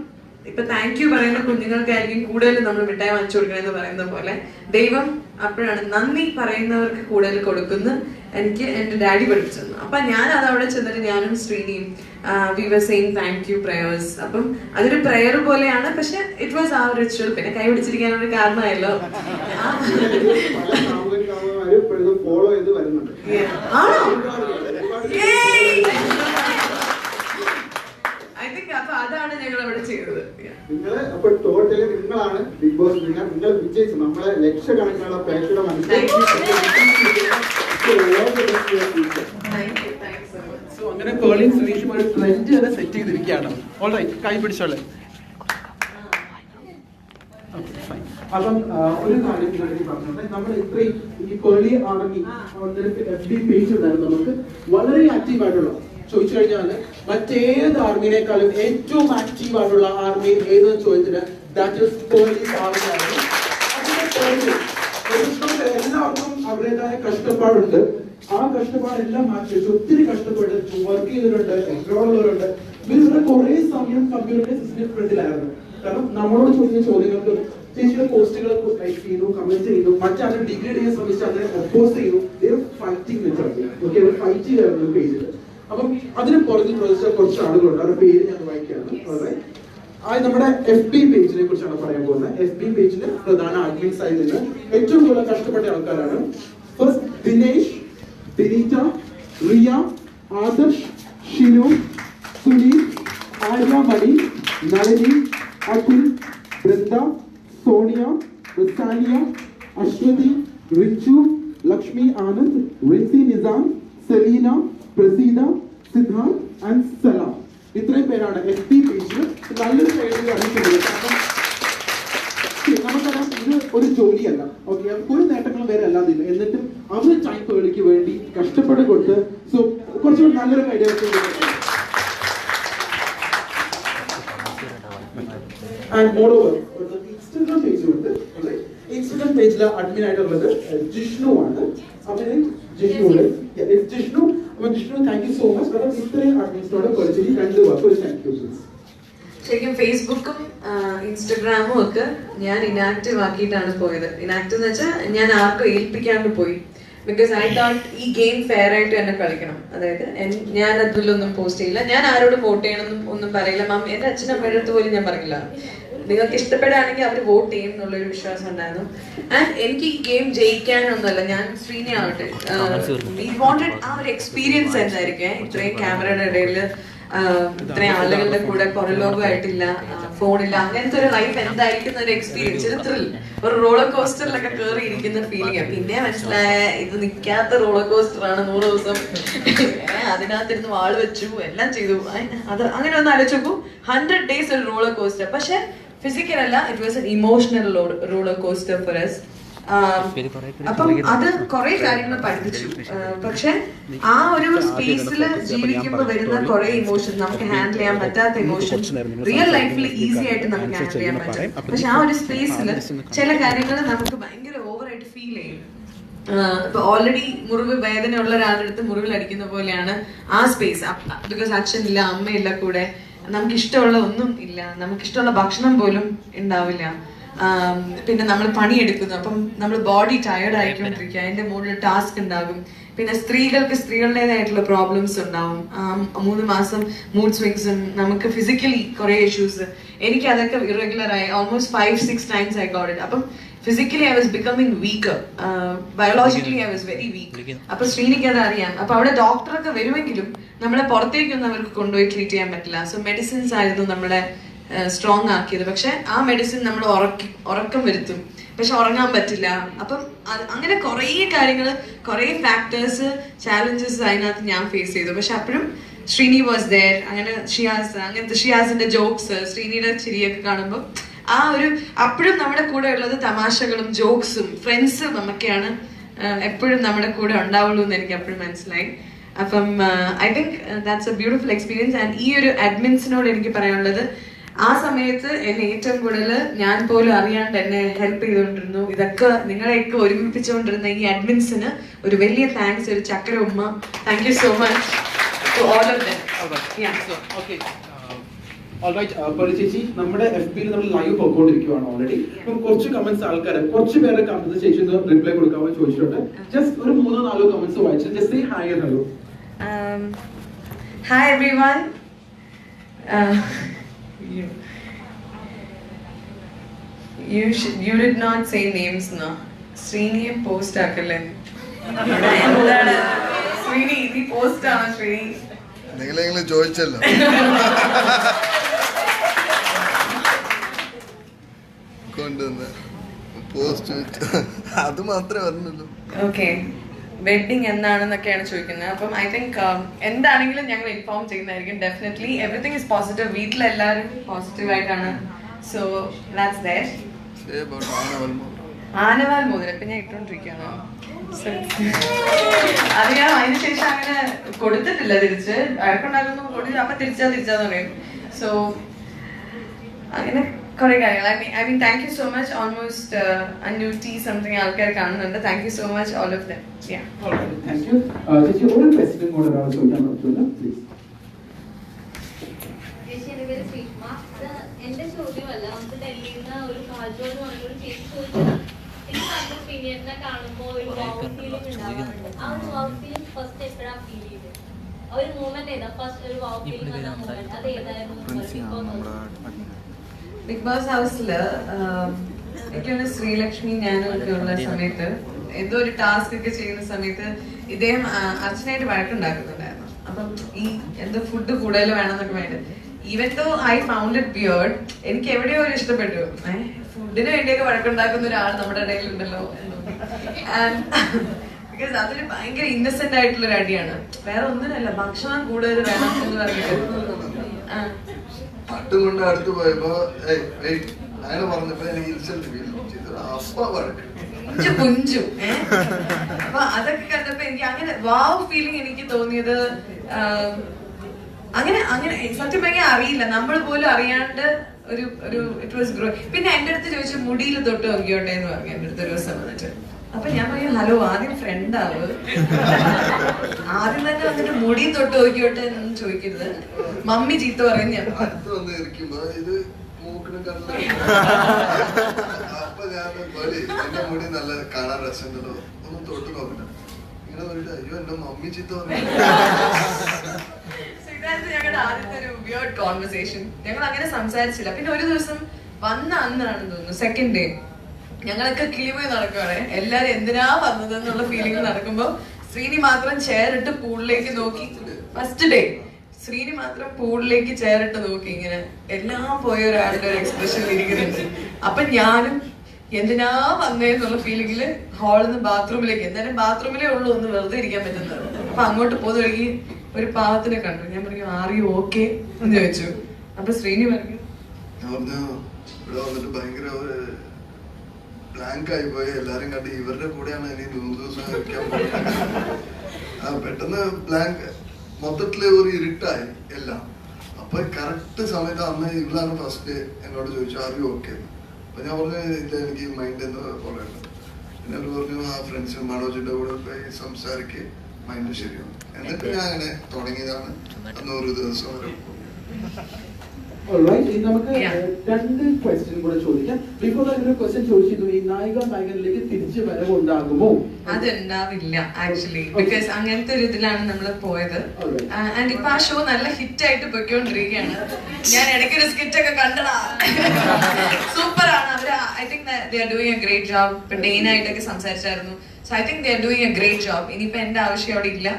ഇപ്പൊ താങ്ക് യു പറയുന്ന കുഞ്ഞുങ്ങൾക്കായിരിക്കും കൂടുതൽ നമ്മൾ മിഠായി വാങ്ങിച്ചു കൊടുക്കണമെന്ന് പറയുന്ന പോലെ ദൈവം അപ്പോഴാണ് നന്ദി പറയുന്നവർക്ക് കൂടുതൽ കൊടുക്കുന്ന എനിക്ക് എന്റെ ഡാഡി പഠിപ്പിച്ചു തന്നു. അപ്പൊ ഞാൻ അത് അവിടെ ചെന്നിട്ട് ഞാനും ശ്രീനിയും we were saying thank you prayers. അപ്പം അതൊരു പ്രേയർ പോലെയാണ്, പക്ഷെ ഇറ്റ് വാസ് ആ റിച്വൽ. പിന്നെ കൈ പിടിച്ചിരിക്കാനൊരു കാരണമായല്ലോ. ഫോളോ ചെയ്ത് വരുന്നുണ്ട്. അപ്പൊ അതാണ് ഞങ്ങൾ അവിടെ ചെയ്തത്. നിങ്ങള് അപ്പൊ ടോട്ടലി നിങ്ങളാണ് ബിഗ് ബോസ്. നിങ്ങൾ വിജയിച്ചു. നമ്മളെ ലക്ഷക്കണക്കിനുള്ള പ്രേക്ഷകരുടെ മനസ്സിലാക്കി. അങ്ങനെ പേളിയും സുരേഷും ഒരു ട്രെൻഡ് തന്നെ സെറ്റ് ചെയ്തിരിക്കുകയാണ്. ഓൾറൈറ്റ്, കൈ പിടിച്ചോളെ. അപ്പം ഒരു കാര്യം പറഞ്ഞോട്ടെ, നമ്മൾ ഇത്രയും ഈ പേളി ആർമി FB പേജ് ഉണ്ടായിരുന്നു നമുക്ക് വളരെ ആക്റ്റീവ് ആയിട്ടുള്ള. ചോദിച്ചു കഴിഞ്ഞാല് മറ്റേത് ആർമിനേക്കാളും ഏറ്റവും ആക്റ്റീവ് ആയിട്ടുള്ള ആർമി ഏതെന്ന് ചോദിച്ചിട്ട് ദാറ്റ് ഈസ് പോലീസ് ആർമി ആണ്. എല്ലാവർക്കും അവരുടേതായ കഷ്ടപ്പാടുണ്ട്. ആ കഷ്ടപ്പാടെല്ലാം മാറ്റി വെച്ച് ഒത്തിരി കഷ്ടപ്പെട്ട് വർക്ക് ചെയ്തിട്ടുണ്ട്, എക്സ്ട്രോളുള്ളവരുണ്ട്. ഇവരുടെ കുറെ സമയം കമ്പ്യൂട്ടറിന്റെ സിസ്റ്റം ഫ്രണ്ടിലായിരുന്നു. കാരണം നമ്മളോട് ചോദിക്കുന്ന ചോദ്യങ്ങൾക്ക് ചേച്ചിയുടെ പോസ്റ്റുകൾ ലൈക്ക് ചെയ്തു, കമന്റ് ചെയ്തു, മറ്റാരും ഡിഗ്രേഡ് ചെയ്യാൻ ശ്രമിച്ച് അതിനെ ഒപ്പോസ് ചെയ്തു. ഫൈറ്റിംഗ് ഫൈറ്റ് ചെയ്തായിരുന്നു പേജിൽ. അപ്പം അതിന് പുറകിൽ പ്രവർത്തിച്ച കുറച്ച് ആളുകളുണ്ട്. അവരുടെ പേര് ഞാൻ വായിക്കുകയാണ്. നമ്മുടെ FB പേജിനെ കുറിച്ചാണ് പറയാൻ പോകുന്നത്. FB പേജിലെ പ്രധാന അഡ്മിൻസ് ആയി നിന്ന് ഏറ്റവും കൂടുതൽ കഷ്ടപ്പെട്ട ആൾക്കാരാണ്. ഫസ്റ്റ് ദിനേശ്, ദിനീറ്റ, റിയ, ആദർശ്, ഷിനു, സുനിൽ, ആര്യമണി, നളിനി, അഖിൽ, ബൃന്ദ, സോണിയ, റിസാനിയ, അശ്വതി, റിഞ്ചു, ലക്ഷ്മി ആനന്ദ്, റിൻസി നിസാം, സെലീന, പ്രസീദ, സിദ്ധാർത്ഥ് ആൻഡ് സലാം. ഇത്രയും പേരാണ് FB പേജിൽ നല്ലൊരു പേരിൽ അറിയിക്കുന്നത്. നമുക്കറിയാം ഇത് ഒരു ജോലിയല്ല. ഓക്കെ, ഒരു നേട്ടങ്ങളും വേറെ അല്ലാതില്ല. എന്നിട്ടും അവർ ടൈം പേളിക്ക് വേണ്ടി കഷ്ടപ്പെട്ട് കൊടുത്ത് സോ കുറച്ചുകൂടി നല്ലൊരു ഐഡിയ. ആൻഡ് മോറോവർ ഇൻസ്റ്റാഗ്രാം പേജിലുണ്ട്. ഇൻസ്റ്റാഗ്രാം പേജിലെ അഡ്മിൻ ആയിട്ടുള്ളത് ജിഷ്ണു ആണ്. അവന് Jishnu Jishnu Jishnu thank you so much. കാരണം ഇത്രയും അഡ്മിൻസിനോട് കുറച്ച് രണ്ട് വാക്ക് ഒരു താങ്ക് യു. ശരിക്കും ഫേസ്ബുക്കും ഇൻസ്റ്റഗ്രാമും ഒക്കെ ഞാൻ ഇനാക്റ്റീവ് ആക്കിയിട്ടാണ് പോയത്. ഇനാക്റ്റീവ് എന്ന് വെച്ചാൽ ഞാൻ ആർക്കും ഏൽപ്പിക്കാണ്ട് പോയി. ബിക്കോസ് ഐ തോട്ട് ഈ ഗെയിം ഫെയർ ആയിട്ട് തന്നെ കളിക്കണം. അതായത് ഞാൻ അതിലൊന്നും പോസ്റ്റ് ചെയ്യില്ല, ഞാൻ ആരോടും വോട്ട് ചെയ്യണമെന്നും ഒന്നും പറയില്ല. എന്റെ അച്ഛനമ്മയുടെ അടുത്ത് പോലും ഞാൻ പറയില്ല. നിങ്ങൾക്ക് ഇഷ്ടപ്പെടുകയാണെങ്കിൽ അവർ വോട്ട് ചെയ്യും എന്നുള്ളൊരു വിശ്വാസം ഉണ്ടായിരുന്നു. ആൻഡ് എനിക്ക് ഈ ഗെയിം ജയിക്കാനൊന്നുമല്ല, ഞാൻ ശ്രീനി ആവട്ടെ, വി വാണ്ടഡ് ആ ഒരു എക്സ്പീരിയൻസ് എന്തായിരിക്കും ഇത്രയും ക്യാമറയുടെ ഇടയിൽ ഇത്രയും ആളുകളുടെ കൂടെ പുറലോകമായിട്ടില്ല, ഫോണില്ല, അങ്ങനത്തെ ഒരു ലൈഫ് എന്തായിരിക്കുന്ന ഒരു എക്സ്പീരിയൻസ്, ഒരു ത്രിൽ, ഒരു റോളർ കോസ്റ്ററിലൊക്കെ കയറി ഇരിക്കുന്ന ഫീലിംഗ്. പിന്നെ മനസ്സിലായ ഇത് നിൽക്കാത്ത റോളർ കോസ്റ്റർ ആണ്, 100 ദിവസം അതിനകത്തിരുന്ന് വാള് വെച്ചു, എല്ലാം ചെയ്തു. അത് അങ്ങനെ ഒന്ന് ആലോചിച്ച് നോക്കൂ, 100 days ഒരു റോളർ കോസ്റ്റർ. പക്ഷെ ഫിസിക്കൽ അല്ല, it was an emotional roller coaster for us. അപ്പം അത് കുറെ കാര്യങ്ങൾ പഠിപ്പിച്ചു. പക്ഷെ ആ ഒരു സ്പേസിൽ ജീവിക്കുമ്പോൾ വരുന്ന കുറെ ഇമോഷൻ, നമുക്ക് ഹാൻഡിൽ ചെയ്യാൻ പറ്റാത്ത ഇമോഷൻ റിയൽ ലൈഫിൽ ഈസി ആയിട്ട് നമുക്ക് ഹാൻഡിൽ ചെയ്യാൻ പറ്റും. പക്ഷെ ആ ഒരു സ്പേസിൽ ചില കാര്യങ്ങൾ നമുക്ക് ഭയങ്കര ഓവറായിട്ട് ഫീൽ ചെയ്യും. ഇപ്പൊ ഓൾറെഡി മുറിവ് വേദനയുള്ള ഒരാളുടെ അടുത്ത് മുറിവിൽ അടിക്കുന്ന പോലെയാണ് ആ സ്പേസ്. ബിക്കോസ് അച്ഛനില്ല, അമ്മയില്ല കൂടെ, നമുക്ക് ഇഷ്ടമുള്ള ഒന്നും ഇല്ല, നമുക്ക് ഇഷ്ടമുള്ള ഭക്ഷണം പോലും ഉണ്ടാവില്ല. പിന്നെ നമ്മൾ പണിയെടുക്കുന്നു, അപ്പം നമ്മൾ ബോഡി ടയേർഡ് ആയിക്കൊണ്ടിരിക്കുക, അതിന്റെ മുകളിൽ ടാസ്ക് ഉണ്ടാകും. പിന്നെ സ്ത്രീകൾക്ക് സ്ത്രീകളുടേതായിട്ടുള്ള പ്രോബ്ലംസ് ഉണ്ടാവും. 3 മാസം മൂഡ് സ്വിങ്സും, നമുക്ക് ഫിസിക്കലി കുറെ ഇഷ്യൂസ്. എനിക്ക് അതൊക്കെ ഇറഗുലർ ആയി, almost 5-6 times I got it. അപ്പം physically I was becoming weaker, biologically I was very weak. അപ്പൊ ശ്രീനിക്ക് അത് അറിയാം. അപ്പൊ അവിടെ ഡോക്ടറൊക്കെ വരുമെങ്കിലും നമ്മളെ പുറത്തേക്കൊന്നും അവർക്ക് കൊണ്ടുപോയി ട്രീറ്റ് ചെയ്യാൻ പറ്റില്ല. സോ മെഡിസിൻസ് ആയിരുന്നു നമ്മളെ സ്ട്രോങ് ആക്കിയത്. പക്ഷെ ആ മെഡിസിൻ നമ്മൾ ഉറക്കം വരുത്തും, പക്ഷെ ഉറങ്ങാൻ പറ്റില്ല. അപ്പം അങ്ങനെ കുറേ കാര്യങ്ങൾ, കുറേ ഫാക്ടേഴ്സ്, ചാലഞ്ചസ് അതിനകത്ത് ഞാൻ ഫേസ് ചെയ്തു. പക്ഷെ അപ്പോഴും ശ്രീനി വാസ് ദെയർ. അങ്ങനെ അങ്ങനത്തെ ഷിയാസിന്റെ ജോക്സ്, ശ്രീനിയുടെ ചിരിയൊക്കെ കാണുമ്പോൾ ആ ഒരു അപ്പോഴും നമ്മുടെ കൂടെ ഉള്ളത് തമാശകളും ജോക്സും ഫ്രണ്ട്സും ഒക്കെയാണ് എപ്പോഴും നമ്മുടെ കൂടെ ഉണ്ടാവുള്ളൂ എന്ന് എനിക്ക് എപ്പോഴും മനസ്സിലായി. അപ്പം I think that's A beautiful experience. And ഈ ഒരു അഡ്മിൻസിനോട് എനിക്ക് പറയാനുള്ളത്, ആ സമയത്ത് എന്നെ ഏറ്റവും കൂടുതൽ ഞാൻ പോലും അറിയാണ്ട് എന്നെ ഹെൽപ്പ് ചെയ്തുകൊണ്ടിരുന്നു. ഇതൊക്കെ നിങ്ങളെയൊക്കെ ഒരുമിപ്പിച്ചുകൊണ്ടിരുന്ന ഈ അഡ്മിൻസിന് ഒരു വലിയ താങ്ക്സ്, ഒരു ചക്കര ഉമ്മ. Thank you so much to all of them. ചേച്ചി, നമ്മുടെ FB-യിൽ നമ്മൾ ലൈവ് പോയിക്കൊണ്ടിരിക്കുകയാണ് ഓൾറെഡി. അപ്പം കുറച്ച് കമന്റ്സ് ആൾക്കാർ, കുറച്ച് പേരുടെ കമന്റ്സ് ചേച്ചി റിപ്ലൈ കൊടുക്കാമോ ചോദിച്ചിട്ടുണ്ട്. ജസ്റ്റ് ഒരു 3-4 കമന്റ്സ് വായിച്ചു. Just hi and hello. Hi everyone. You did not say names, no. Srini post ആക്കല്ലേ. എന്താണ് ശ്രീനി, നീ പോസ്റ്റ് ആണോ ശ്രീനി? നിങ്ങളെങ്കിലും ചോദിച്ചല്ലോ. കൊണ്ടുവന്ന് പോസ്റ്റ് അത് മാത്രമേ പറഞ്ഞുള്ളൂ. ഓക്കെ, വെഡിങ് എന്നാണെന്നൊക്കെയാണ് ചോദിക്കുന്നത്. അപ്പം ഐ തിങ്ക് എന്താണെങ്കിലും ഞങ്ങൾ ഇൻഫോം ചെയ്യുന്നതായിരിക്കും. Definitely everything is positive. വീട്ടിലെല്ലാവരും പോസിറ്റീവ് ആയിട്ടാണ്. So that's there. Aanaval Mothiram ഇപ്പൊ ഞാൻ ഇട്ടോണ്ടിരിക്കുകയാണ്. അത് ഞാൻ അതിനുശേഷം അങ്ങനെ കൊടുത്തിട്ടില്ല തിരിച്ച്. അഴക്കുണ്ടാക്കുന്നു കൊടുത്ത് അപ്പൊ തിരിച്ചാന്ന് പറയും. സോ അങ്ങനെ കുറെ കാര്യങ്ങൾ. I mean thank you so much. Almost 500 something ആൾക്കാർ കാണുന്നുണ്ട്. Thank you so much all of dum. Thank you ചേച്ചി. ഒരു ക്വസ്റ്റ്യൻ കൂടെ ഒരാൾ ചോദിക്കാൻ പറ്റുമല്ലോ പ്ലീസ്. എന്റെ ചോദ്യമല്ല, നമുക്ക് ഡൽഹിയിൽ നിന്ന് ഒരു കാജോ എന്ന് പറഞ്ഞൊരു ചേച്ചി ചോദിച്ചതാണ്. എനിക്ക് പണ്ട് പിന്നീടിനെ കാണുമ്പോൾ ഒരു വൗ ഫീലിംഗ് ഉണ്ടാവാറുണ്ട്. ആ ഒരു വൗ ഫീലിംഗ് ഫസ്റ്റ് എപ്പോഴാണ് ഫീൽ ചെയ്തത്? ആ ഒരു മൂമെന്റ് ഏതാ? ഫസ്റ്റ് ഒരു വൗ ഫീലിംഗ് വന്ന മൂമെന്റ് അത് ഏതായിരുന്നു? ബിഗ് ബോസ് ഹൗസില് എനിക്കൊരു ശ്രീലക്ഷ്മി ഞാനും ഒക്കെ ഉള്ള സമയത്ത് എന്തോ ഒരു ടാസ്ക് ഒക്കെ ചെയ്യുന്ന സമയത്ത് ഇദ്ദേഹം അർച്ചനായിട്ട് വഴക്കുണ്ടാക്കുന്നുണ്ടായിരുന്നു. അപ്പം ഈ എന്തോ ഫുഡ് കൂടുതൽ വേണമെന്നൊക്കെ വേണ്ടി, even though I found it weird, എനിക്ക് എവിടെയോ ഒരു ഇഷ്ടപ്പെട്ടു. ഫുഡിന് വേണ്ടിയൊക്കെ വഴക്കുണ്ടാക്കുന്ന ഒരാൾ നമ്മുടെ ഇടയിൽ ഉണ്ടല്ലോ. ബിക്കോസ് അതൊരു ഭയങ്കര ഇന്നസെന്റ് ആയിട്ടുള്ള ഒരു അടിയാണ്. വേറെ ഒന്നിനല്ല, ഭക്ഷണം കൂടുതൽ വേണം എന്ന് പറഞ്ഞിട്ട് പട്ടും കൊണ്ട് അടുത്ത് പോയപ്പോ അയാള് പറഞ്ഞപ്പോ എനിക്ക് ഇൻസൾട്ട് ഫീൽ ചെയ്തു. അപ്പ വഴക്ക് കുഞ്ചു. അപ്പൊ അതൊക്കെ കണ്ടപ്പോ എനിക്ക് അങ്ങനെ വാവ് ഫീലിംഗ് എനിക്ക് തോന്നിയത്. അങ്ങനെ അങ്ങനെ സത്യം പറഞ്ഞാൽ അറിയില്ല, നമ്മൾ പോലും അറിയാണ്ട് ഒരു ഇറ്റ് വാസ് ഗ്രോ. പിന്നെ എന്റെ അടുത്ത് ചോദിച്ചു മുടിയിൽ തൊട്ട് നോക്കിയോട്ടെ എന്ന് പറഞ്ഞു എന്റെ അടുത്ത് ഒരു ദിവസം വന്നിട്ട്. അപ്പൊ ഞാൻ പറഞ്ഞു ഹലോ, ആദ്യം ഫ്രണ്ട് ആവ്, ആദ്യം തന്നെ വന്നിട്ട് മുടിയിൽ തൊട്ട് നോക്കിയോട്ടെ എന്നൊന്നും ചോദിക്കരുത്. മമ്മി ചീത്ത പറയുന്ന ഞാൻ അടുത്ത് വന്ന് ഇരിക്കുമ്പോ ഇത് മൂക്കിനും കണ്ണിലും അപ്പൊ ഞാൻ എന്റെ മുടി നല്ല കാണാൻ രസമുണ്ടല്ലോ, ഒന്ന് തൊട്ട് നോക്കട്ടെ. ഇങ്ങനെ പറഞ്ഞിട്ട് അയ്യോ എന്റെ മമ്മി ചീത്ത പറഞ്ഞു. ഞങ്ങളുടെ ആദ്യത്തെ ഒരു വിയേർഡ് കോൺവെർസേഷൻ. ഞങ്ങൾ അങ്ങനെ സംസാരിച്ചില്ല. പിന്നെ ഒരു ദിവസം വന്ന അന്നാണെന്ന് തോന്നുന്നു, സെക്കൻഡ് ഡേ ഞങ്ങളൊക്കെ കിളിപോയി നടക്കുവാണ്. എല്ലാരും എന്തിനാ വന്നത് എന്നുള്ള ഫീലിംഗ് നടക്കുമ്പോ ശ്രീനി മാത്രം ചെയറിട്ട് പൂളിലേക്ക് നോക്കി. ഫസ്റ്റ് ഡേ ശ്രീനി മാത്രം പൂളിലേക്ക് ചെയറിട്ട് നോക്കി, ഇങ്ങനെ എല്ലാം പോയ ഒരാളുടെ ഒരു എക്സ്പ്രഷൻ ഇരിക്കുന്നുണ്ട്. അപ്പൊ ഞാനും എന്തിനാ വന്നേന്നുള്ള ഫീലിംഗില് ഹാളിൽ നിന്ന് ബാത്റൂമിലേക്ക്, എന്തായാലും ബാത്റൂമിലേ ഉള്ളൂ ഒന്ന് വെറുതെ ഇരിക്കാൻ പറ്റുന്നത്. അപ്പൊ അങ്ങോട്ട് പോകുന്ന വഴിക്ക് ഒരു പാവത്തിനെ കണ്ടു. ഞാൻ പറഞ്ഞു ആർ യു ഓക്കെ എന്ന് ചോദിച്ചു. അപ്പൊ ശ്രീനി പറഞ്ഞു ഇവിടെ വന്നിട്ട് ഭയങ്കര ഒരു ബ്ലാങ്ക് ആയി പോയി. എല്ലാരും കണ്ട് ഇവരുടെ കൂടെയാണ് ഇനി 3 ദിവസം കഴിക്കാൻ പോകുന്നത്. പെട്ടെന്ന് ബ്ലാങ്ക്, മൊത്തത്തില് ഒരു ഇരുട്ടായി എല്ലാം. അപ്പൊ കറക്റ്റ് സമയത്ത് അന്ന് ഇവളാണ് ഫസ്റ്റ് എന്നോട് ചോദിച്ചു ആർ യു ഓക്കെ. അപ്പൊ ഞാൻ പറഞ്ഞു ഇല്ല എനിക്ക് മൈൻഡ് എന്ന് പറയുന്നത്. പിന്നെ അവർ പറഞ്ഞു ആ ഫ്രണ്ട്സ് മനോജിന്റെ കൂടെ പോയി സംസാരിക്കുക, മൈൻഡ് ശരിയാണ്. എന്നിട്ട് ഞാൻ അങ്ങനെ തുടങ്ങിയതാണ് 100 ദിവസം വരെ. Alright, നമുക്ക് 2 ക്വസ്റ്റ്യൻ കൂടെ ചോദിക്കാം. ബിഫോർ ഒരു ക്വസ്റ്റ്യൻ ചോദിച്ചിരുന്നു, ഈ നായികനിലേക്ക് തിരിച്ചു വരവുണ്ടാകുമോ? അതുണ്ടാവില്ല ആക്ച്വലി, ബിക്കോസ് അങ്ങനത്തെ ഒരു ഇതിലാണ് നമ്മൾ പോയത്. ആൻഡ് ഇപ്പൊ ആ ഷോ നല്ല ഹിറ്റ് ആയിട്ട് പൊയ്ക്കൊണ്ടിരിക്കുകയാണ്. ഞാൻ ഇടയ്ക്ക് ഒരു സ്കിറ്റ് ഒക്കെ കണ്ടടാ, സൂപ്പർ ആണ്. അവര് I think they are doing a great job. ഇപ്പൊ ഡെയ്ൻ ആയിട്ടൊക്കെ സംസാരിച്ചായിരുന്നു. So I think they are doing a great job. ഇനിയിപ്പോ എന്റെ ആവശ്യം അവിടെ ഇല്ല.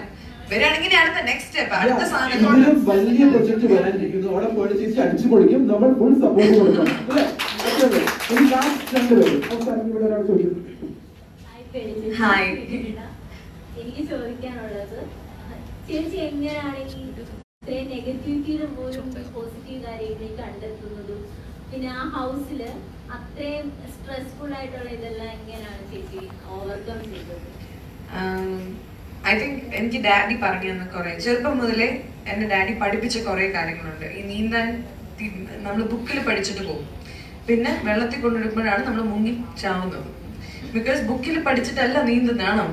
വരാണെങ്കിൽ അടുത്ത നെക്സ്റ്റ് സ്റ്റെപ്പ്, അടുത്ത സാധനം വലിയ പ്രൊജക്ട് വരാനിരിക്കുന്നു. അവിടെ പോയിട്ട് തിരിച്ച് അടിച്ചു പൊളിക്കും, നമ്മൾ ഫുൾ സപ്പോർട്ട് കൊടുക്കണം. ഹായ്, എനിക്ക് ചോദിക്കാനുള്ളത്, ചേച്ചി എങ്ങനെയാണ് ഈ ഇത്രയും നെഗറ്റിവിറ്റിയുടെ പോലും പോസിറ്റീവ് കാര്യങ്ങൾ കണ്ടെത്തുന്നതും, പിന്നെ ആ ഹൗസില് അത്രയും സ്ട്രെസ്ഫുൾ ആയിട്ടുള്ള ഇതെല്ലാം എങ്ങനെയാണ് ചേച്ചി ഓവർകം ചെയ്തത്? ഐ തിങ്ക് എനിക്ക് ഡാഡി പറഞ്ഞു തന്ന കുറെ, ചെറുപ്പം മുതലേ എന്നെ ഡാഡി പഠിപ്പിച്ച കുറെ കാര്യങ്ങളുണ്ട്. ഈ നീന്താൻ നമ്മൾ ബുക്കിൽ പഠിച്ചിട്ട് പോകും, പിന്നെ വെള്ളത്തിൽ കൊണ്ടിടുമ്പോഴാണ് നമ്മൾ മുങ്ങി ചാവുന്നത്. ബിക്കോസ് ബുക്കിൽ പഠിച്ചിട്ടല്ല നീന്തുന്നതാണോ,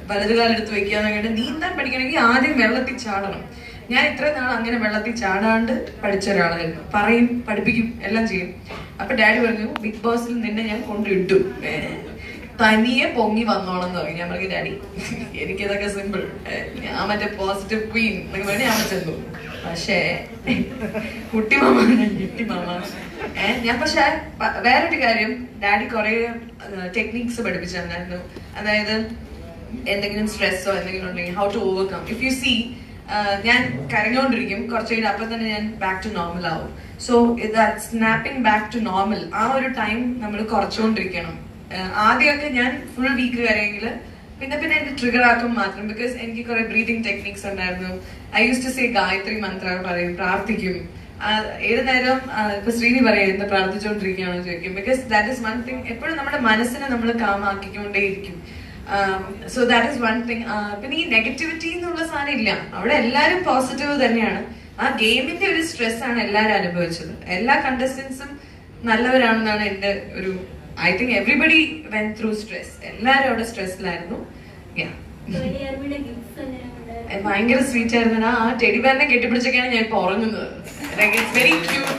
വലതുകാലെടുത്ത് വെക്കാന്നൊക്കെ. നീന്താൻ പഠിക്കണമെങ്കിൽ ആദ്യം വെള്ളത്തിൽ ചാടണം. ഞാൻ ഇത്രയും നാൾ അങ്ങനെ വെള്ളത്തിൽ ചാടാണ്ട് പഠിച്ച ഒരാളായിരുന്നു. പറയും, പഠിപ്പിക്കും, എല്ലാം ചെയ്യും. അപ്പൊ ഡാഡി പറഞ്ഞു ബിഗ് ബോസിൽ നിന്നെ ഞാൻ കൊണ്ടിട്ടു, തനിയെ പൊങ്ങി വന്നോളം എന്ന് പറയും. ഞാൻ പറഞ്ഞു ഡാഡി എനിക്കിതൊക്കെ സിമ്പിൾ, ഞാൻ മറ്റേ പോസിറ്റീവ് ക്വീൻ എന്നൊക്കെ പറഞ്ഞ് ഞാൻ ചെന്നു. പക്ഷേ കുട്ടിമാമ ഞാൻ പക്ഷെ വേറൊരു കാര്യം, ഡാഡി കുറെ ടെക്നിക്സ് പഠിപ്പിച്ചു തന്നായിരുന്നു. അതായത് എന്തെങ്കിലും സ്ട്രെസ്സോ എന്തെങ്കിലും ഉണ്ടെങ്കിൽ how to overcome. If you see ഞാൻ കരഞ്ഞുകൊണ്ടിരിക്കും, കുറച്ച് കഴിഞ്ഞ് അപ്പം തന്നെ ഞാൻ ബാക്ക് ടു നോർമൽ ആവും. So that snapping back to normal, ആ ഒരു ടൈം നമ്മൾ കുറച്ചുകൊണ്ടിരിക്കണം. ആദ്യമൊക്കെ ഞാൻ ഫുൾ വീക്ക് കരയെങ്കിൽ പിന്നെ എന്റെ ട്രിഗർ ആക്കും മാത്രം. ബിക്കോസ് എനിക്ക് കുറെ ബ്രീതിങ് ടെക്നിക്സ് ഉണ്ടായിരുന്നു. I use to say Gayatri Mantra പറയും, പ്രാർത്ഥിക്കും. ഏത് നേരം ഇപ്പൊ ശ്രീനി പറയും എന്താ പ്രാർത്ഥിച്ചുകൊണ്ടിരിക്കുകയാണോ ചോദിക്കും. Because that is one thing, എപ്പോഴും നമ്മുടെ മനസ്സിനെ നമ്മൾ കാമാക്കിക്കൊണ്ടേയിരിക്കും. So that is one thing. പിന്നെ ഈ നെഗറ്റിവിറ്റി എന്നുള്ള സാധനം ഇല്ല, അവിടെ എല്ലാവരും പോസിറ്റീവ് തന്നെയാണ്. ആ ഗെയിമിന്റെ ഒരു സ്ട്രെസ് ആണ് എല്ലാവരും അനുഭവിച്ചത്. എല്ലാ കണ്ടസ്റ്റൻസും നല്ലവരാണെന്നാണ് എന്റെ ഒരു, I think everybody went through stress. എല്ലാരും അവിടെ സ്ട്രെസ്സിലായിരുന്നു. ഭയങ്കര സ്വീറ്റ് ആയിരുന്നു. ആ ടെഡി ബെയറിനെ കെട്ടിപ്പിടിച്ചൊക്കെയാണ് ഞാൻ ഇപ്പൊ ഉറങ്ങുന്നത്. It's very cute.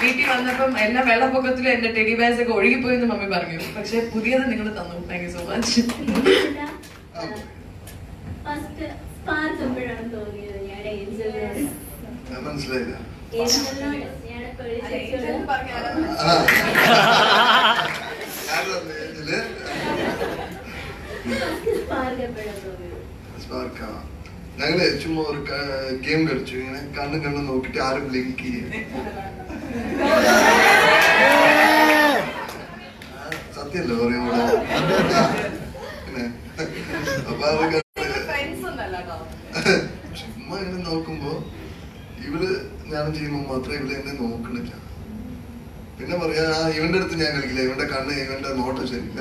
വീട്ടിൽ വന്നപ്പം എല്ലാ വെള്ളപ്പൊക്കത്തിലും എന്റെ ടെഡി ബെയർസ് ഒക്കെ ഒഴുകിപ്പോയി എന്ന് മമ്മി പറഞ്ഞു. പക്ഷെ പുതിയത് നിങ്ങൾ തന്നു. Thank you so much. മനസ്സിലായില്ല. ഞങ്ങള് ചുമ്മാ ഒരു ഗെയിം കളിച്ചു. ഇങ്ങനെ കണ്ണും നോക്കിട്ട് ആരും ബ്ലിങ്ക് ചെയ്യും. സത്യല്ലോ പറയുമ്പോ അപ്പൊ അതൊക്കെ ചുമ്മാ ഇങ്ങനെ നോക്കുമ്പോ ഇവള് ഞാൻ ചെയ്യുമ്പോ മാത്രം ഇവള് എന്നെ നോക്കണില്ല. പിന്നെ പറയാ ഇവന്റെ അടുത്ത് ഞാൻ കളിക്കില്ല, ഇവന്റെ കണ്ണ് ഇവന്റെ നോട്ടം ശരിയില്ല.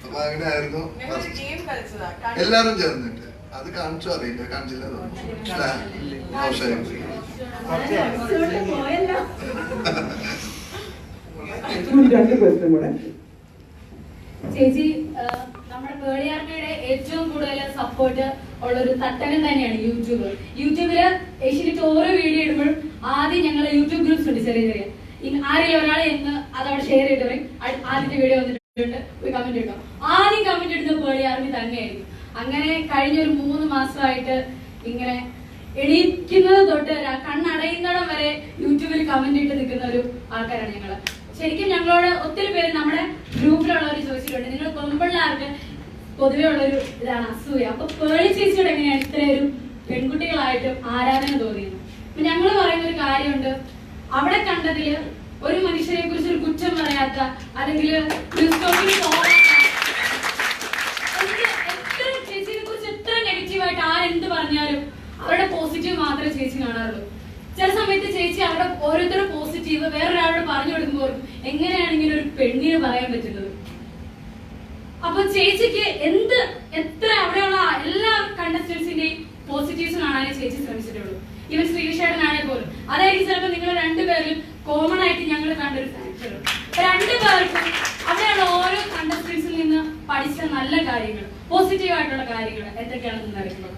അപ്പൊ അങ്ങനെ ആയിരുന്നു എല്ലാരും ചേർന്നിട്ട്. അത് കാണിച്ചോ അറിയില്ല, കാണിച്ചില്ല. ചേച്ചി, നമ്മുടെ പേളിയാർക്കയുടെ ഏറ്റവും കൂടുതൽ സപ്പോർട്ട് ഉള്ള ഒരു തട്ടകം തന്നെയാണ് യൂട്യൂബ്. യൂട്യൂബില് ഏഷ്യനിട്ട് ഓരോ വീഡിയോ ഇടുമ്പോഴും ആദ്യം ഞങ്ങൾ യൂട്യൂബ് ഗ്രൂപ്പ്സ് ഉണ്ട് ചെറിയ ആരെങ്കിലും ഒരാളെ എന്ന് അതവിടെ ഷെയർ ചെയ്ത് പറയും ആദ്യത്തെ വീഡിയോ വന്നിട്ടുണ്ട് ഒരു കമന്റ് ഇട്ടോ. ആദ്യം കമന്റ് ഇടുന്നത് പേളിയാർമി തന്നെയായിരിക്കും. അങ്ങനെ കഴിഞ്ഞൊരു 3 മാസമായിട്ട് ഇങ്ങനെ എണീക്കുന്നത് തൊട്ട് കണ്ണടയുന്നിടം വരെ യൂട്യൂബിൽ കമന്റ് ഇട്ട് നിൽക്കുന്ന ഒരു ആൾക്കാരാണ് ഞങ്ങള്. ശരിക്കും ഞങ്ങളോട് ഒത്തിരി പേര് നമ്മുടെ ഗ്രൂപ്പിലുള്ളവർ ചോദിച്ചിട്ടുണ്ട്, നിങ്ങൾ പെൺപിള്ളേർക്ക് പൊതുവെ ഉള്ളൊരു ഇതാണ് അസൂയ. അപ്പൊ പേളി ചേച്ചിയോട് എങ്ങനെയാണ് ഇത്രയൊരു പെൺകുട്ടികളായിട്ടും ആരാധന തോന്നിയത്? അപ്പൊ ഞങ്ങൾ പറയുന്ന ഒരു കാര്യമുണ്ട്, അവിടെ കണ്ടതില് ഒരു മനുഷ്യരെ കുറിച്ച് ഒരു കുറ്റം പറയാത്ത അല്ലെങ്കിൽ ചേച്ചിയെ കുറിച്ച് എത്ര നെഗറ്റീവായിട്ട് ആരെന്ത് പറഞ്ഞാലും അവരുടെ പോസിറ്റീവ് മാത്രമേ ചേച്ചി കാണാറുള്ളൂ. ചില സമയത്ത് ചേച്ചി അവിടെ ഓരോരുത്തരുടെ പോസിറ്റീവ് വേറൊരാളോട് പറഞ്ഞു കൊടുക്കുമ്പോൾ എങ്ങനെയാണ് ഇങ്ങനെ ഒരു പെണ്ണിന് പറയാൻ പറ്റുന്നത്? അപ്പൊ ചേച്ചിക്ക് എത്ര അവിടെയുള്ള എല്ലാ കണ്ടസ്റ്റൻസിന്റെയും പോസിറ്റീവ്സ് കാണാനേ ചേച്ചി ശ്രമിച്ചിട്ടുള്ളൂ. ഇവൻ ശ്രീശേടനാണെ പോലും അതായിരിക്കും ചിലപ്പോൾ നിങ്ങൾ രണ്ടുപേരും കോമൺ ആയിട്ട് ഞങ്ങൾ കണ്ടൊരു ഫാക്ടർ. രണ്ടുപേർക്കും അവിടെയുള്ള ഓരോ കണ്ടസ്റ്റൻസിൽ നിന്ന് പഠിച്ച നല്ല കാര്യങ്ങൾ, പോസിറ്റീവ് ആയിട്ടുള്ള കാര്യങ്ങൾ എന്തൊക്കെയാണെന്ന് അറിയുന്നത്?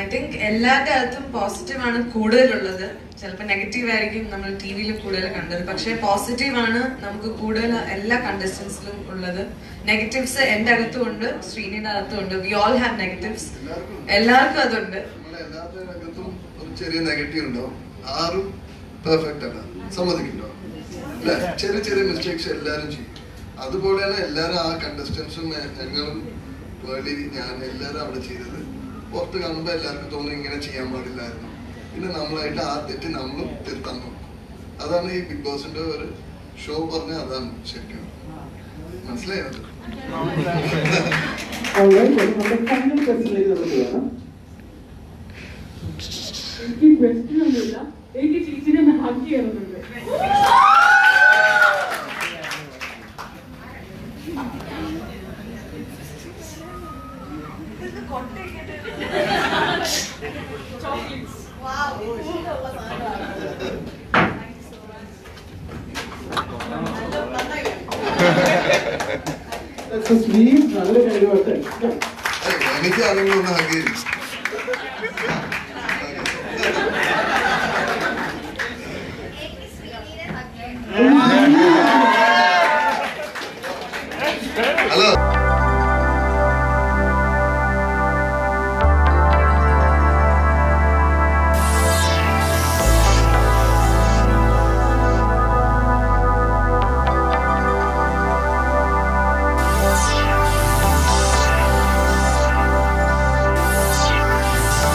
ഐ തിങ്ക് എല്ലാവരുടെ അകത്തും പോസിറ്റീവ് ആണ് കൂടുതലുള്ളത്. ചിലപ്പോൾ നെഗറ്റീവ് ആയിരിക്കും നമ്മൾ ടി വിയിൽ കൂടുതൽ കണ്ടത്, പക്ഷേ പോസിറ്റീവ് ആണ് നമുക്ക് കൂടുതൽ എല്ലാ കണ്ടസ്റ്റൻസിലും ഉള്ളത്. നെഗറ്റീവ്സ് എൻ്റെ അകത്തും ഉണ്ട്, ശ്രീനിയുടെ അകത്തും ഉണ്ട്. വി ഓൾ ഹാവ് നെഗറ്റീവ്സ്, എല്ലാവർക്കും അതുണ്ട്. എല്ലാവരുടെ അകത്തും ഒരു ചെറിയ നെഗറ്റീവ് ഉണ്ടാവും. ആരും പെർഫെക്റ്റ് അല്ല, സമ്മതിക്കുന്നുണ്ടോ? അല്ലെ? ചെറിയ ചെറിയ മിസ്റ്റേക്സ് എല്ലാവരും ചെയ്യും. അതുപോലെ തന്നെ എല്ലാവരും ആ കണ്ടസ്റ്റൻസും ഞങ്ങളും ഞാൻ എല്ലാവരും അവിടെ ചെയ്തത് പുറത്ത് കാണുമ്പോൾ എല്ലാവർക്കും തോന്നും ഇങ്ങനെ ചെയ്യാൻ പാടില്ലായിരുന്നു. പിന്നെ നമ്മളായിട്ട് ആ തെറ്റ് നമ്മളും തിരുത്താൻ നോക്കും. അതാണ് ഈ ബിഗ് ബോസിന്റെ ഒരു ഷോ പറഞ്ഞാൽ അതാണ് ശരിക്കും. മനസ്സിലായത്? എനിക്ക് ക്വസ്റ്റ്യൻ ഒന്നുമില്ല, എനിക്ക് ചേച്ചിനെ ഹഗ് ചെയ്യണമെന്നുണ്ട്. എനിക്ക് അറിവുള്ള ഹഗ്